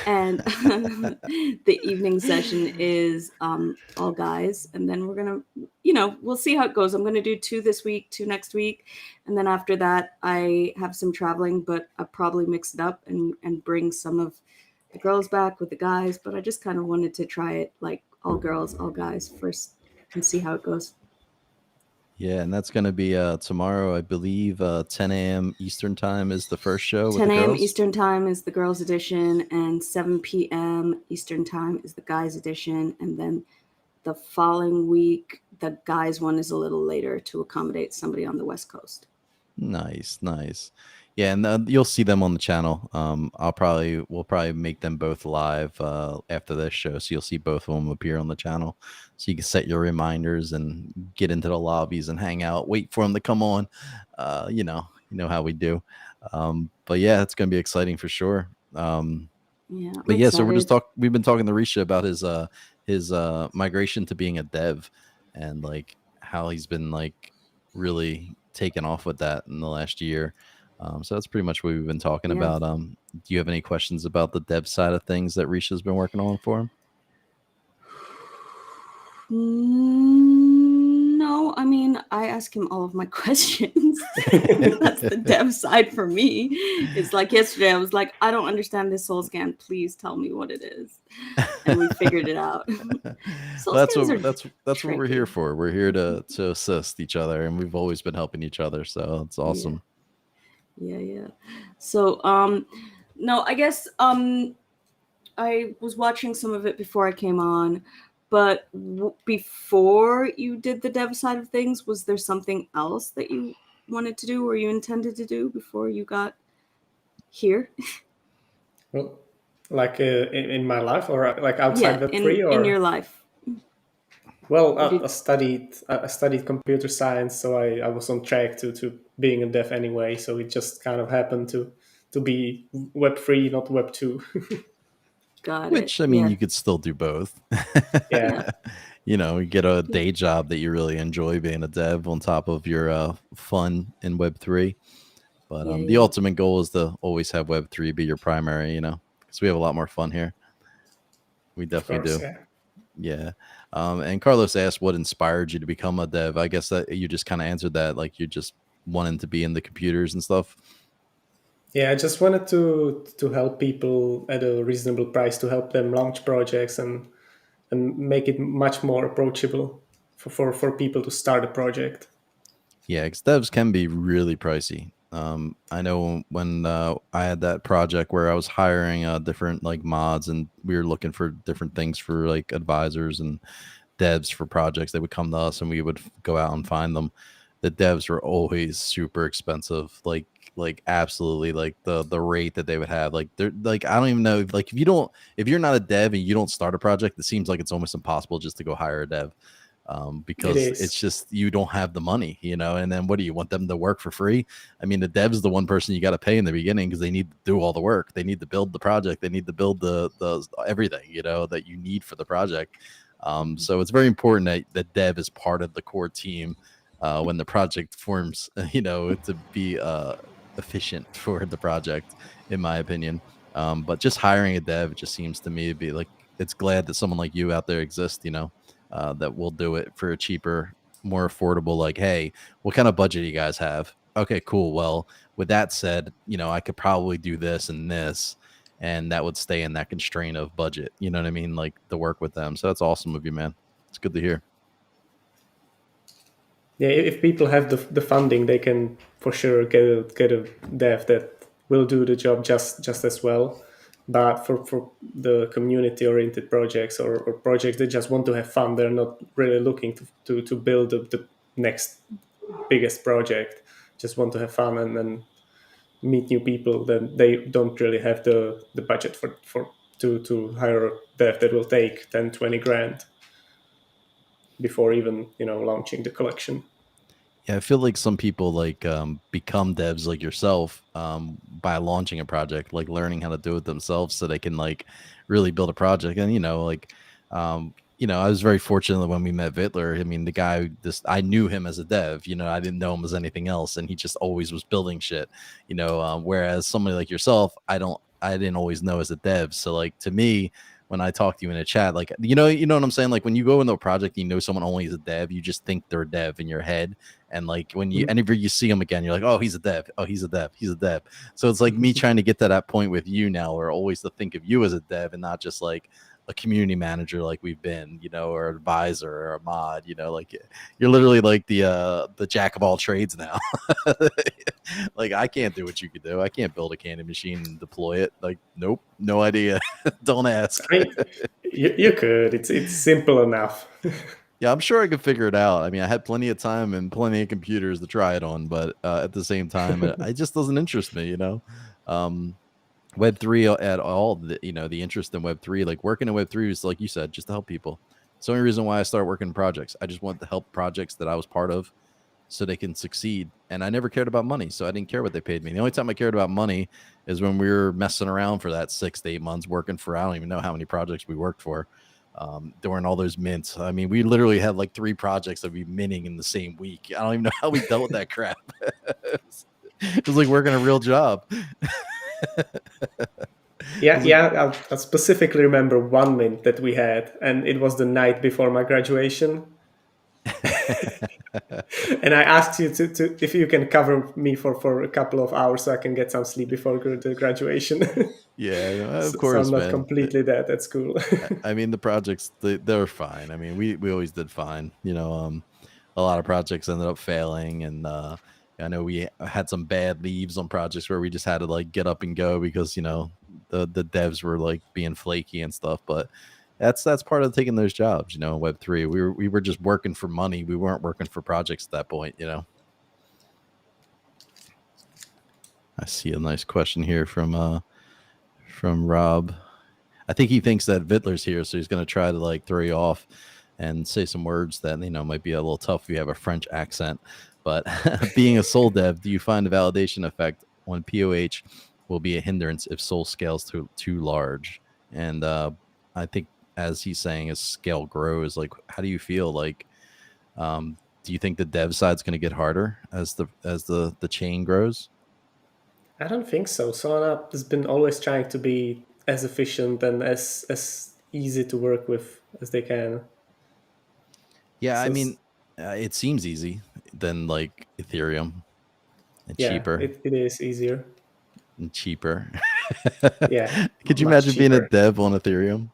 Speaker 3: And the evening session is all guys. And then we're going to, we'll see how it goes. I'm going to do 2 this week, 2 next week. And then after that, I have some traveling, but I'll probably mix it up and bring some of the girls back with the guys. But I just kind of wanted to try it like all girls, all guys first and see how it goes.
Speaker 1: Yeah, and that's going to be tomorrow, I believe, 10 a.m. Eastern time is the first show.
Speaker 3: 10 a.m. Eastern time is the girls edition, and 7 p.m. Eastern time is the guys edition. And then the following week, the guys one is a little later to accommodate somebody on the West Coast.
Speaker 1: Nice. Yeah, and you'll see them on the channel. We'll probably make them both live after this show, so you'll see both of them appear on the channel. So you can set your reminders and get into the lobbies and hang out, wait for them to come on. You know how we do. But yeah, it's gonna be exciting for sure. So we've been talking to Risha about his migration to being a dev, and like how he's been like really taken off with that in the last year. So that's pretty much what we've been talking about. Do you have any questions about the dev side of things that Risha's been working on for him?
Speaker 3: No, I mean, I ask him all of my questions. That's the dev side for me. It's like yesterday, I was like, I don't understand this soul scan. Please tell me what it is. And we figured it out.
Speaker 1: That's what we're here for. We're here to assist each other, and we've always been helping each other. So it's awesome.
Speaker 3: Yeah. So, no, I guess I was watching some of it before I came on. But before you did the dev side of things, was there something else that you wanted to do or you intended to do before you got here?
Speaker 2: Well, like in my life, or like outside Web3, or
Speaker 3: in your life?
Speaker 2: Well, I studied computer science, so I was on track to being a dev anyway. So it just kind of happened to be Web3, not Web2.
Speaker 1: Which, I mean, you could still do both.
Speaker 2: Yeah.
Speaker 1: You get a day job that you really enjoy being a dev on top of your fun in Web3. But the ultimate goal is to always have Web3 be your primary, because we have a lot more fun here. We definitely do. Yeah. And Carlos asked what inspired you to become a dev. I guess that you just kind of answered that, like you just wanted to be in the computers and stuff.
Speaker 2: Yeah, I just wanted to help people at a reasonable price, to help them launch projects and make it much more approachable for people to start a project.
Speaker 1: Yeah, because devs can be really pricey. I know when I had that project where I was hiring different like mods, and we were looking for different things for like advisors and devs for projects, they would come to us and we would go out and find them. the devs were always super expensive, like absolutely, like the rate that they would have, like they're like, I don't even know, like if you're not a dev and you don't start a project, it seems like it's almost impossible just to go hire a dev.
Speaker 2: It
Speaker 1: Because it's
Speaker 2: is.
Speaker 1: just, you don't have the money, you know. And then what do you want them to work for free? I mean, the dev's the one person you got to pay in the beginning, because they need to do all the work. They need to build the project. They need to build the everything, you know, that you need for the project. So it's very important that the dev is part of the core team when the project forms, you know, to be efficient for the project, in my opinion. But just hiring a dev just seems to me to be like, it's glad that someone like you out there exists, you know, that will do it for a cheaper, more affordable. Like, hey, what kind of budget do you guys have? Okay, cool. Well, with that said, you know, I could probably do this and this, and that would stay in that constraint of budget. You know what I mean? Like, to work with them. So that's awesome of you, man. It's good to hear.
Speaker 2: Yeah, if people have the funding, they can for sure get a dev that will do the job just as well. But for the community oriented projects, or projects that just want to have fun, they're not really looking to build the next biggest project, just want to have fun and then meet new people, then they don't really have the budget to hire a dev that will take 10, 20 grand before even, launching the collection.
Speaker 1: Yeah, I feel like some people like become devs like yourself by launching a project, like learning how to do it themselves, so they can like really build a project. And I was very fortunate when we met Vittler. I mean, the guy, I knew him as a dev. You know, I didn't know him as anything else, and he just always was building shit. Whereas somebody like yourself, I didn't always know as a dev. So like, to me, when I talk to you in a chat, like, you know what I'm saying? Like, when you go into a project, you know someone only is a dev, you just think they're a dev in your head. And like, when whenever you see him again, you're like, oh, he's a dev. Oh, he's a dev. He's a dev. So it's like me trying to get to that point with you now, or always to think of you as a dev and not just like a community manager like we've been, or an advisor or a mod, like you're literally like the jack of all trades now. Like, I can't do what you could do. I can't build a candy machine and deploy it. Like, nope, no idea. Don't ask.
Speaker 2: I mean, you could. It's simple enough.
Speaker 1: Yeah, I'm sure I could figure it out. I mean, I had plenty of time and plenty of computers to try it on, but at the same time, it just doesn't interest me, Web3 at all, the interest in Web3, like working in Web3 is, like you said, just to help people. It's the only reason why I started working in projects. I just want to help projects that I was part of so they can succeed. And I never cared about money, so I didn't care what they paid me. The only time I cared about money is when we were messing around for that 6 to 8 months working for, I don't even know how many projects we worked for. During all those mints. I mean, we literally had like 3 projects that we minting in the same week. I don't even know how we dealt with that crap. It was like working a real job.
Speaker 2: Yeah. I specifically remember one mint that we had, and it was the night before my graduation. And I asked you to if you can cover me for a couple of hours so I can get some sleep before the graduation.
Speaker 1: Yeah, of
Speaker 2: So
Speaker 1: course,
Speaker 2: I'm not
Speaker 1: man.
Speaker 2: completely dead at school.
Speaker 1: I mean, the projects, they're fine. I mean, we always did fine. A lot of projects ended up failing, and I know we had some bad leaves on projects where we just had to like get up and go because the devs were like being flaky and stuff. But that's part of taking those jobs. In Web3, we were just working for money. We weren't working for projects at that point. I see a nice question here from Rob. I think he thinks that Vittler's here, so he's going to try to like throw you off and say some words that might be a little tough if you have a French accent. But being a Sol dev, do you find the validation effect on POH will be a hindrance if Sol scales too large? And I think, as he's saying, as scale grows, like, how do you feel? Like, do you think the dev side's going to get harder as the chain grows?
Speaker 2: I don't think so. Solana has been always trying to be as efficient and as easy to work with as they can.
Speaker 1: Yeah,
Speaker 2: So
Speaker 1: I mean, it seems easy than like Ethereum, and
Speaker 2: yeah,
Speaker 1: cheaper
Speaker 2: it is easier.
Speaker 1: and cheaper.
Speaker 2: Yeah.
Speaker 1: Could you
Speaker 2: much
Speaker 1: imagine being a
Speaker 2: cheaper.
Speaker 1: dev on Ethereum?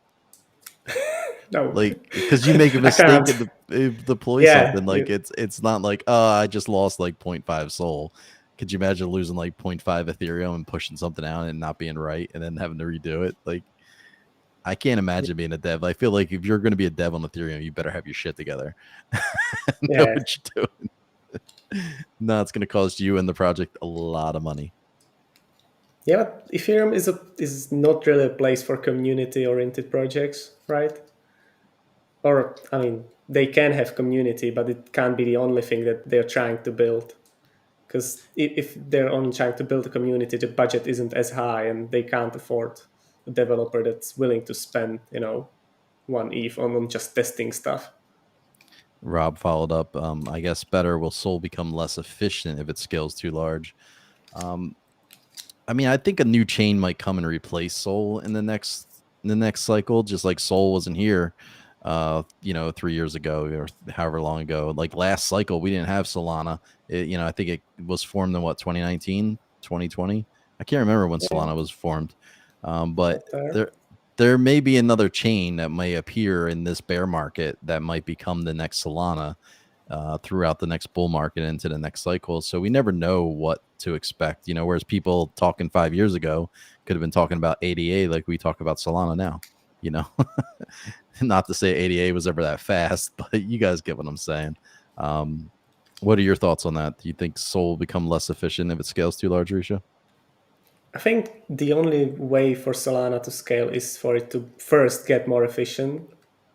Speaker 2: No.
Speaker 1: Like, because you make a
Speaker 2: I
Speaker 1: mistake
Speaker 2: can't.
Speaker 1: and deploy
Speaker 2: Yeah,
Speaker 1: something, like it's not like, oh, I just lost like 0.5 Sol. Could you imagine losing like 0.5 Ethereum and pushing something out and not being right and then having to redo it? Like, I can't imagine being a dev. I feel like if you're going to be a dev on Ethereum, you better have your shit together. Know
Speaker 2: Yeah.
Speaker 1: what you're doing. No, it's going to cost you and the project a lot of money.
Speaker 2: Yeah, but Ethereum is not really a place for community-oriented projects, right? Or, I mean, they can have community, but it can't be the only thing that they're trying to build. Because if they're only trying to build a community, the budget isn't as high, and they can't afford a developer that's willing to spend, 1 ETH on just testing stuff.
Speaker 1: Rob followed up. I guess better will Sol become less efficient if it scales too large. I mean, I think a new chain might come and replace Sol in the next cycle, just like Sol wasn't here 3 years ago or however long ago. Like last cycle, we didn't have Solana. I think it was formed in 2019, 2020. I can't remember when Solana was formed. But there may be another chain that may appear in this bear market that might become the next Solana throughout the next bull market into the next cycle. So we never know what to expect, whereas people talking 5 years ago could have been talking about ADA like we talk about Solana now, Not to say ADA was ever that fast, but you guys get what I'm saying. What are your thoughts on that? Do you think Sol will become less efficient if it scales too large, Risha?
Speaker 2: I think the only way for Solana to scale is for it to first get more efficient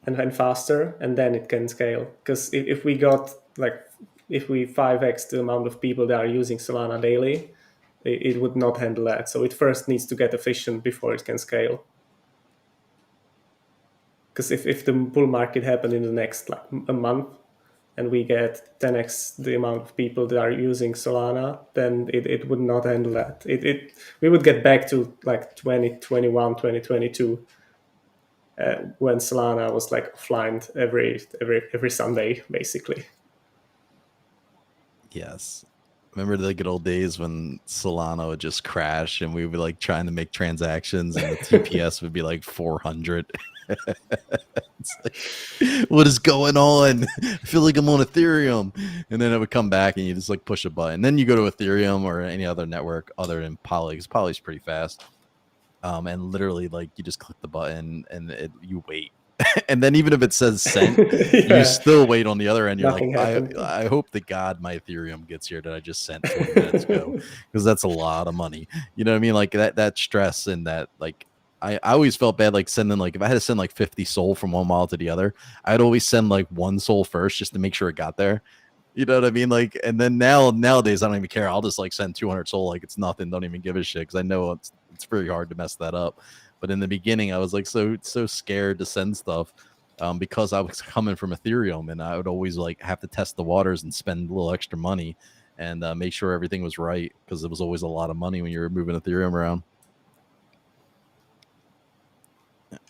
Speaker 2: and faster, and then it can scale. Because if we 5x the amount of people that are using Solana daily, it would not handle that. So it first needs to get efficient before it can scale. Because if the bull market happened in the next a month, and we get 10x the amount of people that are using Solana, then it would not handle that. We would get back to 2021, 2022, when Solana was offline every Sunday, basically.
Speaker 1: Yes. Remember the good old days when Solana would just crash and we would be trying to make transactions and the TPS would be 400. It's what is going on? I feel like I'm on Ethereum. And then it would come back and you just push a button. Then you go to Ethereum or any other network other than Poly, because Poly's pretty fast. And literally you just click the button and you wait. And then even if it says sent, you still wait on the other end. You're I hope to God my Ethereum gets here that I just sent 20 minutes ago, because that's a lot of money. You know what I mean? That stress and that I always felt bad sending if I had to send 50 Sol from one wallet to the other, I'd always send one Sol first just to make sure it got there. You know what I mean? And then nowadays I don't even care. I'll just send 200 Sol like it's nothing. Don't even give a shit, because I know it's very hard to mess that up. But in the beginning, I was so scared to send stuff because I was coming from Ethereum, and I would always have to test the waters and spend a little extra money and make sure everything was right, because it was always a lot of money when you were moving Ethereum around.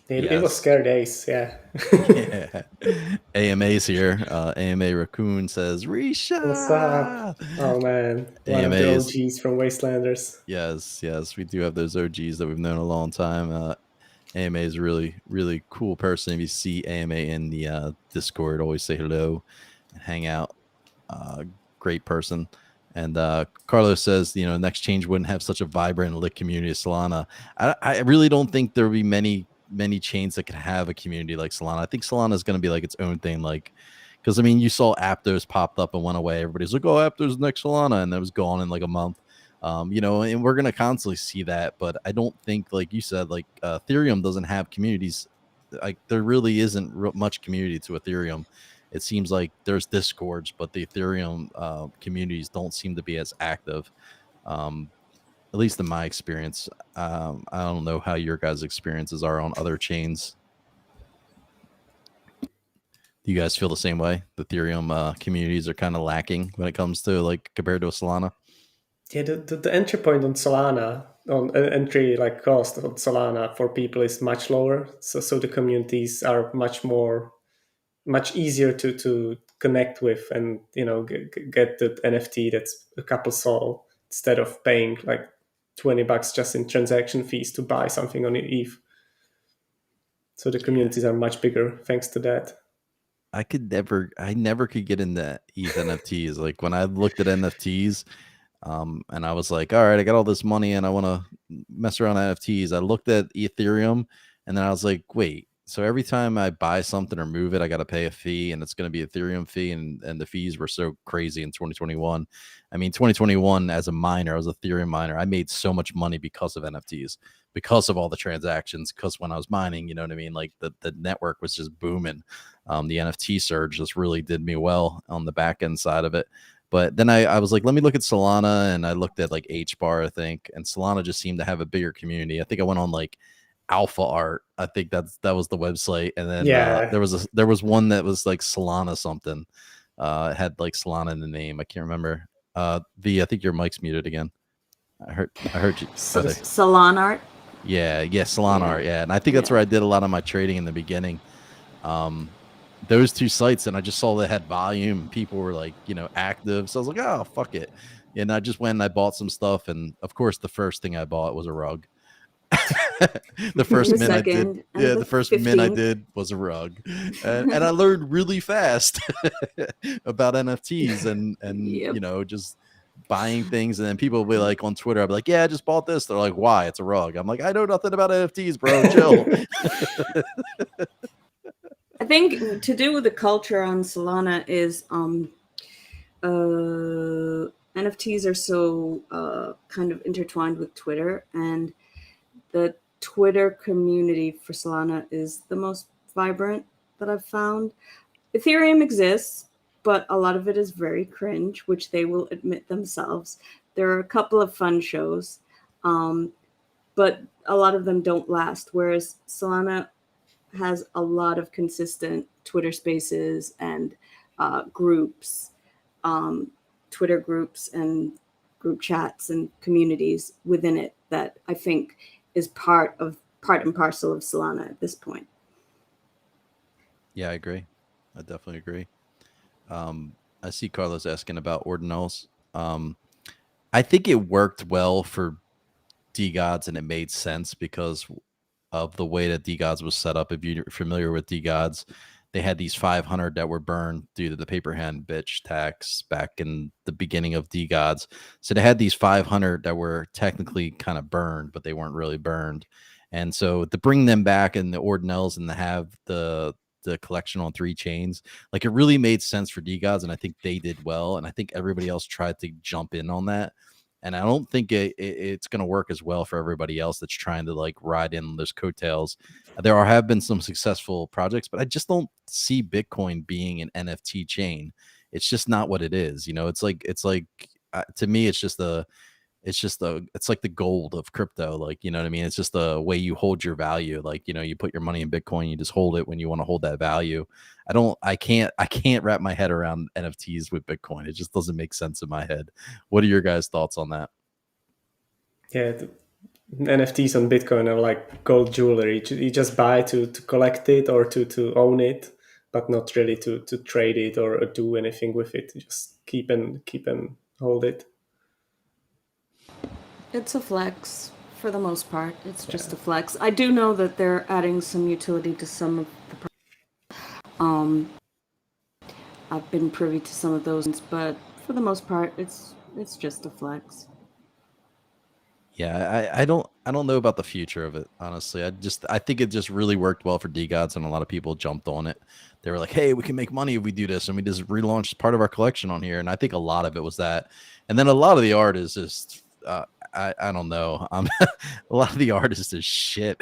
Speaker 2: It was scary days, yeah.
Speaker 1: Yeah. AMA's here. AMA Raccoon says, Reeesha!
Speaker 2: What's up? Oh, man. One of the OGs from Wastelanders.
Speaker 1: Yes. We do have those OGs that we've known a long time. AMA is a really, really cool person. If you see AMA in the Discord, always say hello and hang out. Great person. And Carlos says, next change wouldn't have such a vibrant and lit community as Solana. I really don't think there would be many chains that could have a community like Solana. I think Solana is going to be its own thing. Because you saw Aptos popped up and went away. Everybody's like, oh, Aptos next Solana, and that was gone in a month. And we're going to constantly see that. But I don't think, like you said, Ethereum doesn't have communities. There really isn't much community to Ethereum. It seems like there's Discords, but the Ethereum communities don't seem to be as active. At least in my experience. I don't know how your guys' experiences are on other chains. Do you guys feel the same way? The Ethereum communities are kind of lacking when it comes to compared to a Solana?
Speaker 2: Yeah, the entry point on Solana, on entry cost on Solana for people is much lower. So the communities are much easier to connect with and get the NFT that's a couple Sol, instead of paying $20 just in transaction fees to buy something on ETH. So the communities are much bigger thanks to that.
Speaker 1: I never could get into ETH NFTs. When I looked at NFTs, and I was like, all right, I got all this money and I want to mess around NFTs. I looked at Ethereum and then I was like, wait, so every time I buy something or move it, I got to pay a fee, and it's going to be Ethereum fee, and the fees were so crazy in 2021. I mean, 2021 as a miner, I was an Ethereum miner. I made so much money because of NFTs, because of all the transactions. Because when I was mining, you know what I mean, like the network was just booming. The NFT surge just really did me well on the back end side of it. But then I was like, let me look at Solana, and I looked at like H bar, I think, and Solana just seemed to have a bigger community. I think I went on like Alpha Art. I think that was the website, and then there was one that was like Solana something. It had like Solana in the name. I can't remember. V, I think your mic's muted again. I heard you.
Speaker 3: Solana Art.
Speaker 1: Yeah, Solana Art. Yeah, and I think that's where I did a lot of my trading in the beginning. Those two sites, and I just saw they had volume. People were like, active. So I was like, oh, fuck it. And I just went and I bought some stuff. And of course, the first thing I bought was a rug. The first mint I did. Yeah, the first mint I did was a rug. And I learned really fast about NFTs and just buying things. And then people will be like on Twitter, I'll be like, yeah, I just bought this. They're like, why? It's a rug. I'm like, I know nothing about NFTs, bro. Chill.
Speaker 3: I think to do with the culture on Solana is NFTs are so kind of intertwined with Twitter, and the Twitter community for Solana is the most vibrant that I've found. Ethereum exists, but a lot of it is very cringe, which they will admit themselves. There are a couple of fun shows, but a lot of them don't last, whereas Solana has a lot of consistent Twitter spaces and groups, Twitter groups and group chats and communities within it that I think is part and parcel of Solana at this point.
Speaker 1: Yeah, I agree. I definitely agree. I see Carlos asking about Ordinals. I think it worked well for Decods, and it made sense because of the way that Decods was set up. If you're familiar with Decods, they had these 500 that were burned due to the paper hand bitch tax back in the beginning of Decods. So they had these 500 that were technically kind of burned, but they weren't really burned. And so to bring them back in the Ordinals and to have the collection on 3 chains, like it really made sense for Decods, and I think they did well. And I think everybody else tried to jump in on that. And I don't think it's going to work as well for everybody else that's trying to like ride in those coattails. There have been some successful projects, but I just don't see Bitcoin being an NFT chain. It's just not what it is. It's like to me, it's like the gold of crypto. Like, you know what I mean? It's just the way you hold your value. Like, you put your money in Bitcoin, you just hold it when you want to hold that value. I can't wrap my head around NFTs with Bitcoin. It just doesn't make sense in my head. What are your guys' thoughts on that?
Speaker 2: Yeah, the NFTs on Bitcoin are like gold jewelry. You just buy to collect it or to own it, but not really to trade it or do anything with it. You just keep and hold it.
Speaker 3: It's a flex for the most part. It's just a flex. I do know that they're adding some utility to some of the I've been privy to some of those, but for the most part, it's just a flex.
Speaker 1: Yeah, I don't know about the future of it, honestly. I think it just really worked well for Decods, and a lot of people jumped on it. They were like, hey, we can make money if we do this, and we just relaunched part of our collection on here. And I think a lot of it was that. And then a lot of the art is just I don't know. A lot of the art is just shit.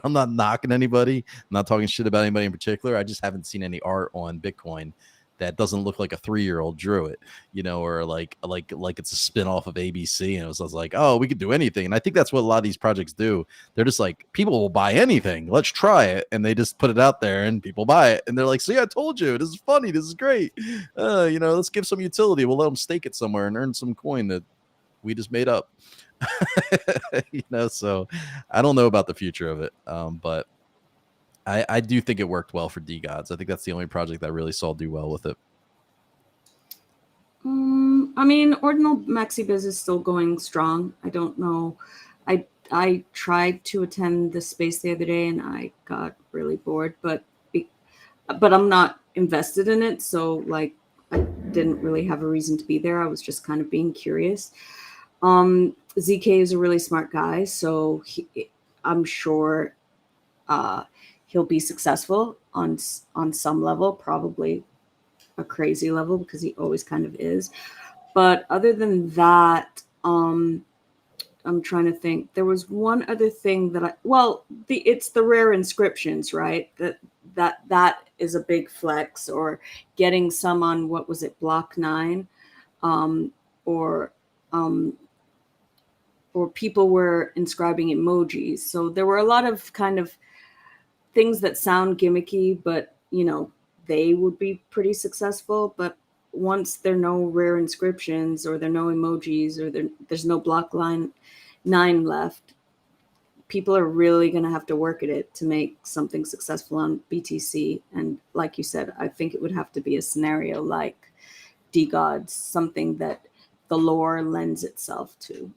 Speaker 1: I'm not knocking anybody. I'm not talking shit about anybody in particular. I just haven't seen any art on Bitcoin that doesn't look like a 3-year-old drew it, or like it's a spin-off of ABC. And I was like, oh, we could do anything. And I think that's what a lot of these projects do. They're just like, people will buy anything. Let's try it. And they just put it out there and people buy it. And they're like, see, I told you, this is funny. This is great. Let's give some utility. We'll let them stake it somewhere and earn some coin that we just made up. So I don't know about the future of it. But I do think it worked well for Decods. I think that's the only project that I really saw do well with it.
Speaker 3: I mean, Ordinal MaxiBiz is still going strong. I don't know. I tried to attend the space the other day and I got really bored, but I'm not invested in it. So like, I didn't really have a reason to be there. I was just kind of being curious. ZK is a really smart guy. So I'm sure, he'll be successful on some level, probably a crazy level because he always kind of is. But other than that, I'm trying to think. There was one other thing that it's the rare inscriptions, right? That is a big flex, or getting some on, what was it, block 9, or people were inscribing emojis. So there were a lot of kind of things that sound gimmicky, but they would be pretty successful. But once there are no rare inscriptions, or there are no emojis, or there's no block line 9 left, people are really going to have to work at it to make something successful on BTC. And like you said, I think it would have to be a scenario like Decod3rs, something that the lore lends itself to.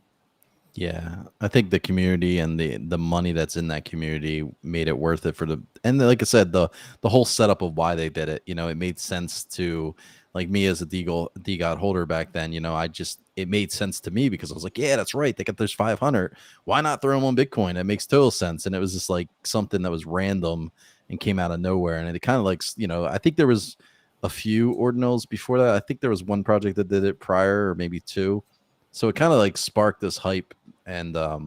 Speaker 1: Yeah, I think the community and the money that's in that community made it worth it and like I said, the whole setup of why they did it. It made sense to, like, me as a DGOD holder back then. It made sense to me because I was like, yeah, that's right. They got those 500. Why not throw them on Bitcoin? It makes total sense. And it was just like something that was random and came out of nowhere. And it kind of like, I think there was a few Ordinals before that. I think there was one project that did it prior, or maybe two. So it kind of like sparked this hype, and to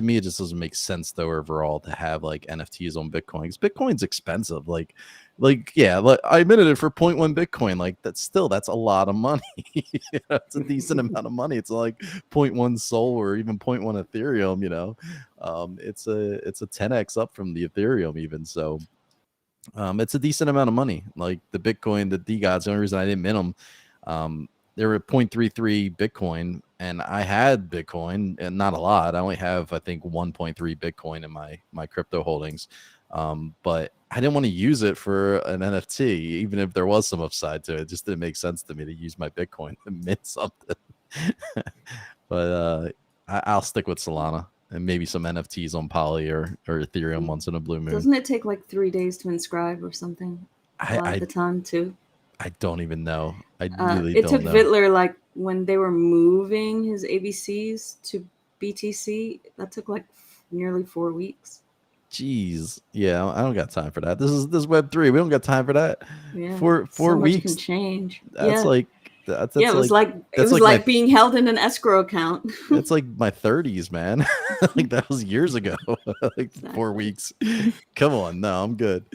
Speaker 1: me, it just doesn't make sense though overall to have like NFTs on Bitcoin, because Bitcoin's expensive. Like I admitted it for 0.1 Bitcoin. Like that's a lot of money. It's a decent amount of money. It's like 0.1 Sol or even 0.1 Ethereum. It's a 10x up from the Ethereum even. So it's a decent amount of money. Like the Bitcoin, the DGODs, the only reason I didn't mint them, they were 0.33 Bitcoin, and I had Bitcoin, and not a lot. I only have, I think, 1.3 Bitcoin in my crypto holdings. But I didn't want to use it for an NFT, even if there was some upside to it. It just didn't make sense to me to use my Bitcoin to mint something. But I'll stick with Solana and maybe some NFTs on Poly or Ethereum once in a blue moon.
Speaker 3: Doesn't it take like 3 days to inscribe or something? At the time too.
Speaker 1: I don't even know. I really don't know.
Speaker 3: It took Vittler, like when they were moving his ABCs to BTC, that took like nearly 4 weeks.
Speaker 1: Jeez, yeah, I don't got time for that. This is Web3. We don't got time for that.
Speaker 3: Yeah,
Speaker 1: four
Speaker 3: so
Speaker 1: weeks
Speaker 3: much can change.
Speaker 1: That's like that's
Speaker 3: it was like being held in an escrow account.
Speaker 1: It's like my 30s, man. Like that was years ago. Like exactly. 4 weeks. Come on, no, I'm good.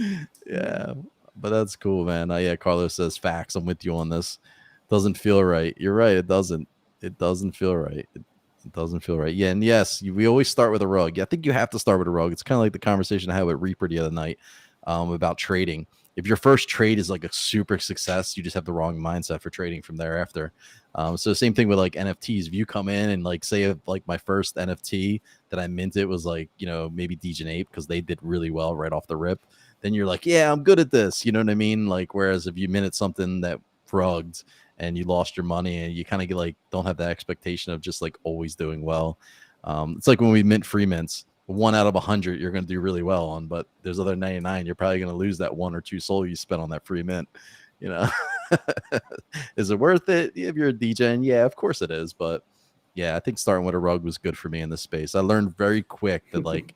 Speaker 1: Yeah. But that's cool, man. Yeah, Carlos says facts. I'm with you on this. Doesn't feel right. You're right. It doesn't feel right. It doesn't feel right. Yeah, and yes, we always start with a rug. Yeah, I think you have to start with a rug. It's kind of like the conversation I had with Reaper the other night about trading. If your first trade is like a super success, you just have the wrong mindset for trading from thereafter. So same thing with like NFTs. If you come in and like say like my first NFT that I minted was like, maybe Degenerate because they did really well right off the rip, then you're like, yeah, I'm good at this. You know what I mean? Like, whereas if you minted something that rugged and you lost your money and you kind of don't have that expectation of just like always doing well. It's like when we mint free mints, 1 out of 100 you're going to do really well on, but there's other 99 you're probably going to lose that 1 or 2 Sol you spent on that free mint. Is it worth it if you're a DJ? Yeah, of course it is. But yeah, I think starting with a rug was good for me in this space. I learned very quick that like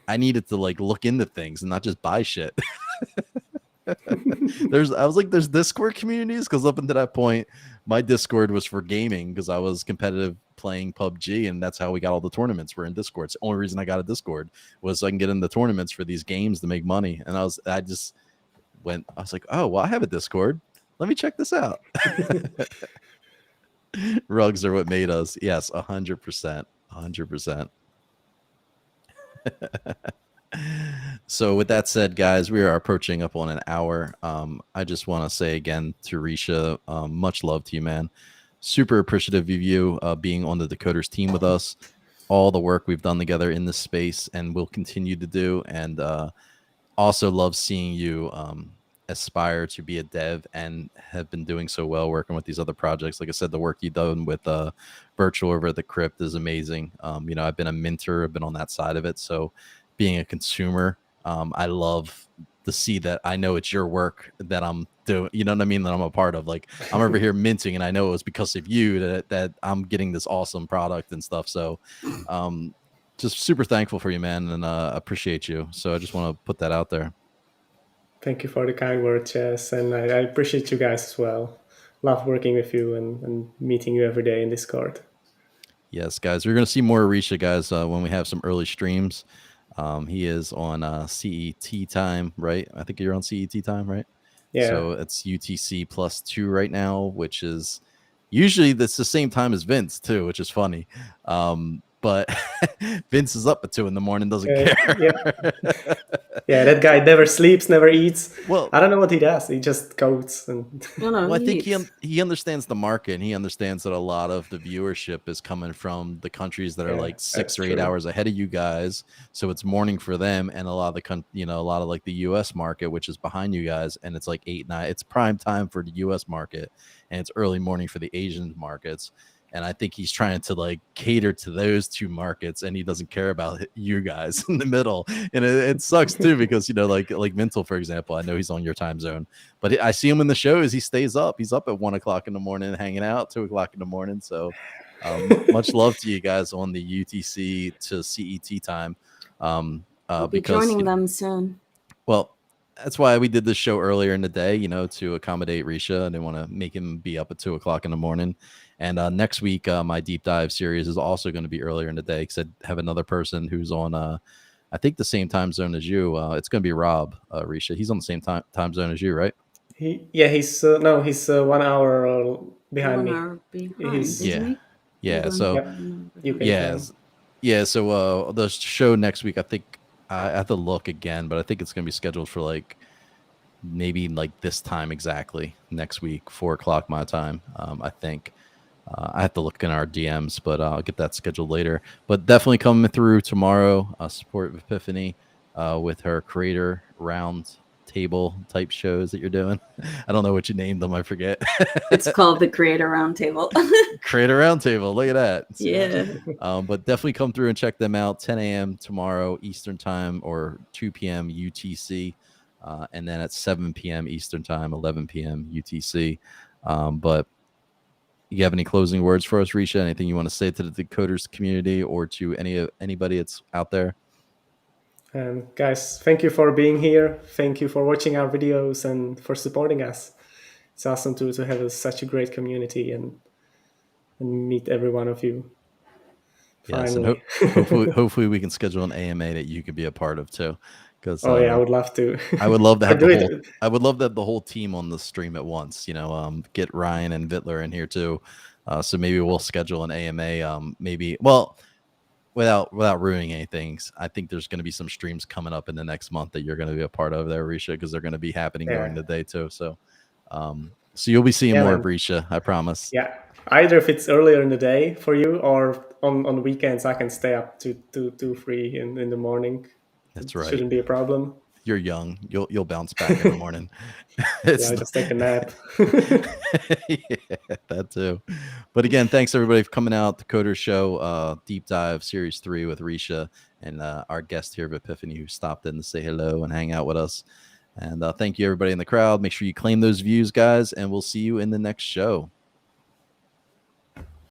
Speaker 1: I needed to like look into things and not just buy shit. There's Discord communities, because up until that point my Discord was for gaming because I was competitive playing PUBG, and that's how we got all the tournaments. Were in Discord. It's the only reason I got a Discord was so I can get in the tournaments for these games to make money. And I was like, oh well, I have a Discord, let me check this out. Rugs are what made us. Yes, 100%. So with that said, guys, we are approaching up on an hour. I just want to say again to Risha, much love to you, man. Super appreciative of you being on the Decoders team with us. All the work we've done together in this space and will continue to do. And also love seeing you aspire to be a dev and have been doing so well working with these other projects. Like I said, the work you've done with virtual over at the Crypt is amazing. I've been a minter, I've been on that side of it. So being a consumer, I love to see that I know it's your work that I'm doing, you know what I mean, that I'm a part of. Like I'm over here minting and I know it was because of you that I'm getting this awesome product and stuff. So just super thankful for you, man, and appreciate you. So I just want to put that out there.
Speaker 2: Thank you for the kind words, Jess, and I appreciate you guys as well. Love working with you and meeting you every day in Discord.
Speaker 1: Yes, guys, we're going to see more Reeesha, guys, when we have some early streams. He is on CET time, right? I think you're on CET time, right?
Speaker 2: Yeah.
Speaker 1: So it's UTC +2 right now, which is usually that's the same time as Vince too, which is funny. But Vince is up at 2 a.m, doesn't care.
Speaker 2: Yeah, that guy never sleeps, never eats.
Speaker 1: Well,
Speaker 2: I don't know what he does. He just codes. And
Speaker 1: well, I think he understands the market, and he understands that a lot of the viewership is coming from the countries that are like 6 or 8 hours ahead of you guys. So it's morning for them, and a lot of the a lot of like the U.S. market, which is behind you guys, and it's like 8, 9. It's prime time for the U.S. market, and it's early morning for the Asian markets. And I think he's trying to like cater to those two markets, and he doesn't care about you guys in the middle. And it sucks too, because like Mental, for example, I know he's on your time zone, but I see him in the shows. He stays up. He's up at 1 o'clock in the morning, hanging out 2 o'clock in the morning. So much love to you guys on the UTC to CET time.
Speaker 3: I'll be joining them soon.
Speaker 1: Well, that's why we did this show earlier in the day, to accommodate Reeesha. I didn't want to make him be up at 2 o'clock in the morning. And next week, my deep dive series is also going to be earlier in the day, because I have another person who's on, I think, the same time zone as you. It's going to be Rob, Reeesha. He's on the same time zone as you, right?
Speaker 2: He's 1 hour behind me.
Speaker 3: 1 hour behind,
Speaker 1: yeah. So
Speaker 2: Yeah.
Speaker 1: So the show next week, I think I have to look again, but I think it's going to be scheduled for like maybe like this time exactly next week, 4 o'clock my time. I think. I have to look in our DMs, but I'll get that scheduled later. But definitely coming through tomorrow, support Epiphany with her creator round table type shows that you're doing. I don't know what you named them. I forget.
Speaker 3: It's called the Creator Roundtable.
Speaker 1: Creator Roundtable. Look at that.
Speaker 3: Yeah.
Speaker 1: But definitely come through and check them out. 10 a.m. tomorrow Eastern time, or 2 p.m. UTC. And then at 7 p.m. Eastern time, 11 p.m. UTC. But you have any closing words for us, Reeesha? Anything you want to say to the Decoders community or to anybody that's out there?
Speaker 2: Guys, thank you for being here. Thank you for watching our videos and for supporting us. It's awesome to have such a great community and meet every one of you.
Speaker 1: Yes,
Speaker 2: finally.
Speaker 1: And hopefully we can schedule an AMA that you could be a part of too. Because
Speaker 2: I would love to.
Speaker 1: I would love to have the whole team on the stream at once. Get Ryan and Vittler in here too. So maybe we'll schedule an AMA. Without ruining anything, I think there's going to be some streams coming up in the next month that you're going to be a part of there, Reeesha, because they're going to be happening during the day too. So, so you'll be seeing more of Reeesha, I promise.
Speaker 2: Yeah, either if it's earlier in the day for you or on weekends, I can stay up to 2, 3 in the morning.
Speaker 1: That's right.
Speaker 2: Shouldn't be a problem.
Speaker 1: You're young. You'll bounce back in the morning.
Speaker 2: Just take a nap.
Speaker 1: Yeah, that too. But again, thanks everybody for coming out. Decoders show, deep dive series 3 with Reeesha and our guest here of Epiphany, who stopped in to say hello and hang out with us. And thank you everybody in the crowd. Make sure you claim those views, guys, and we'll see you in the next show.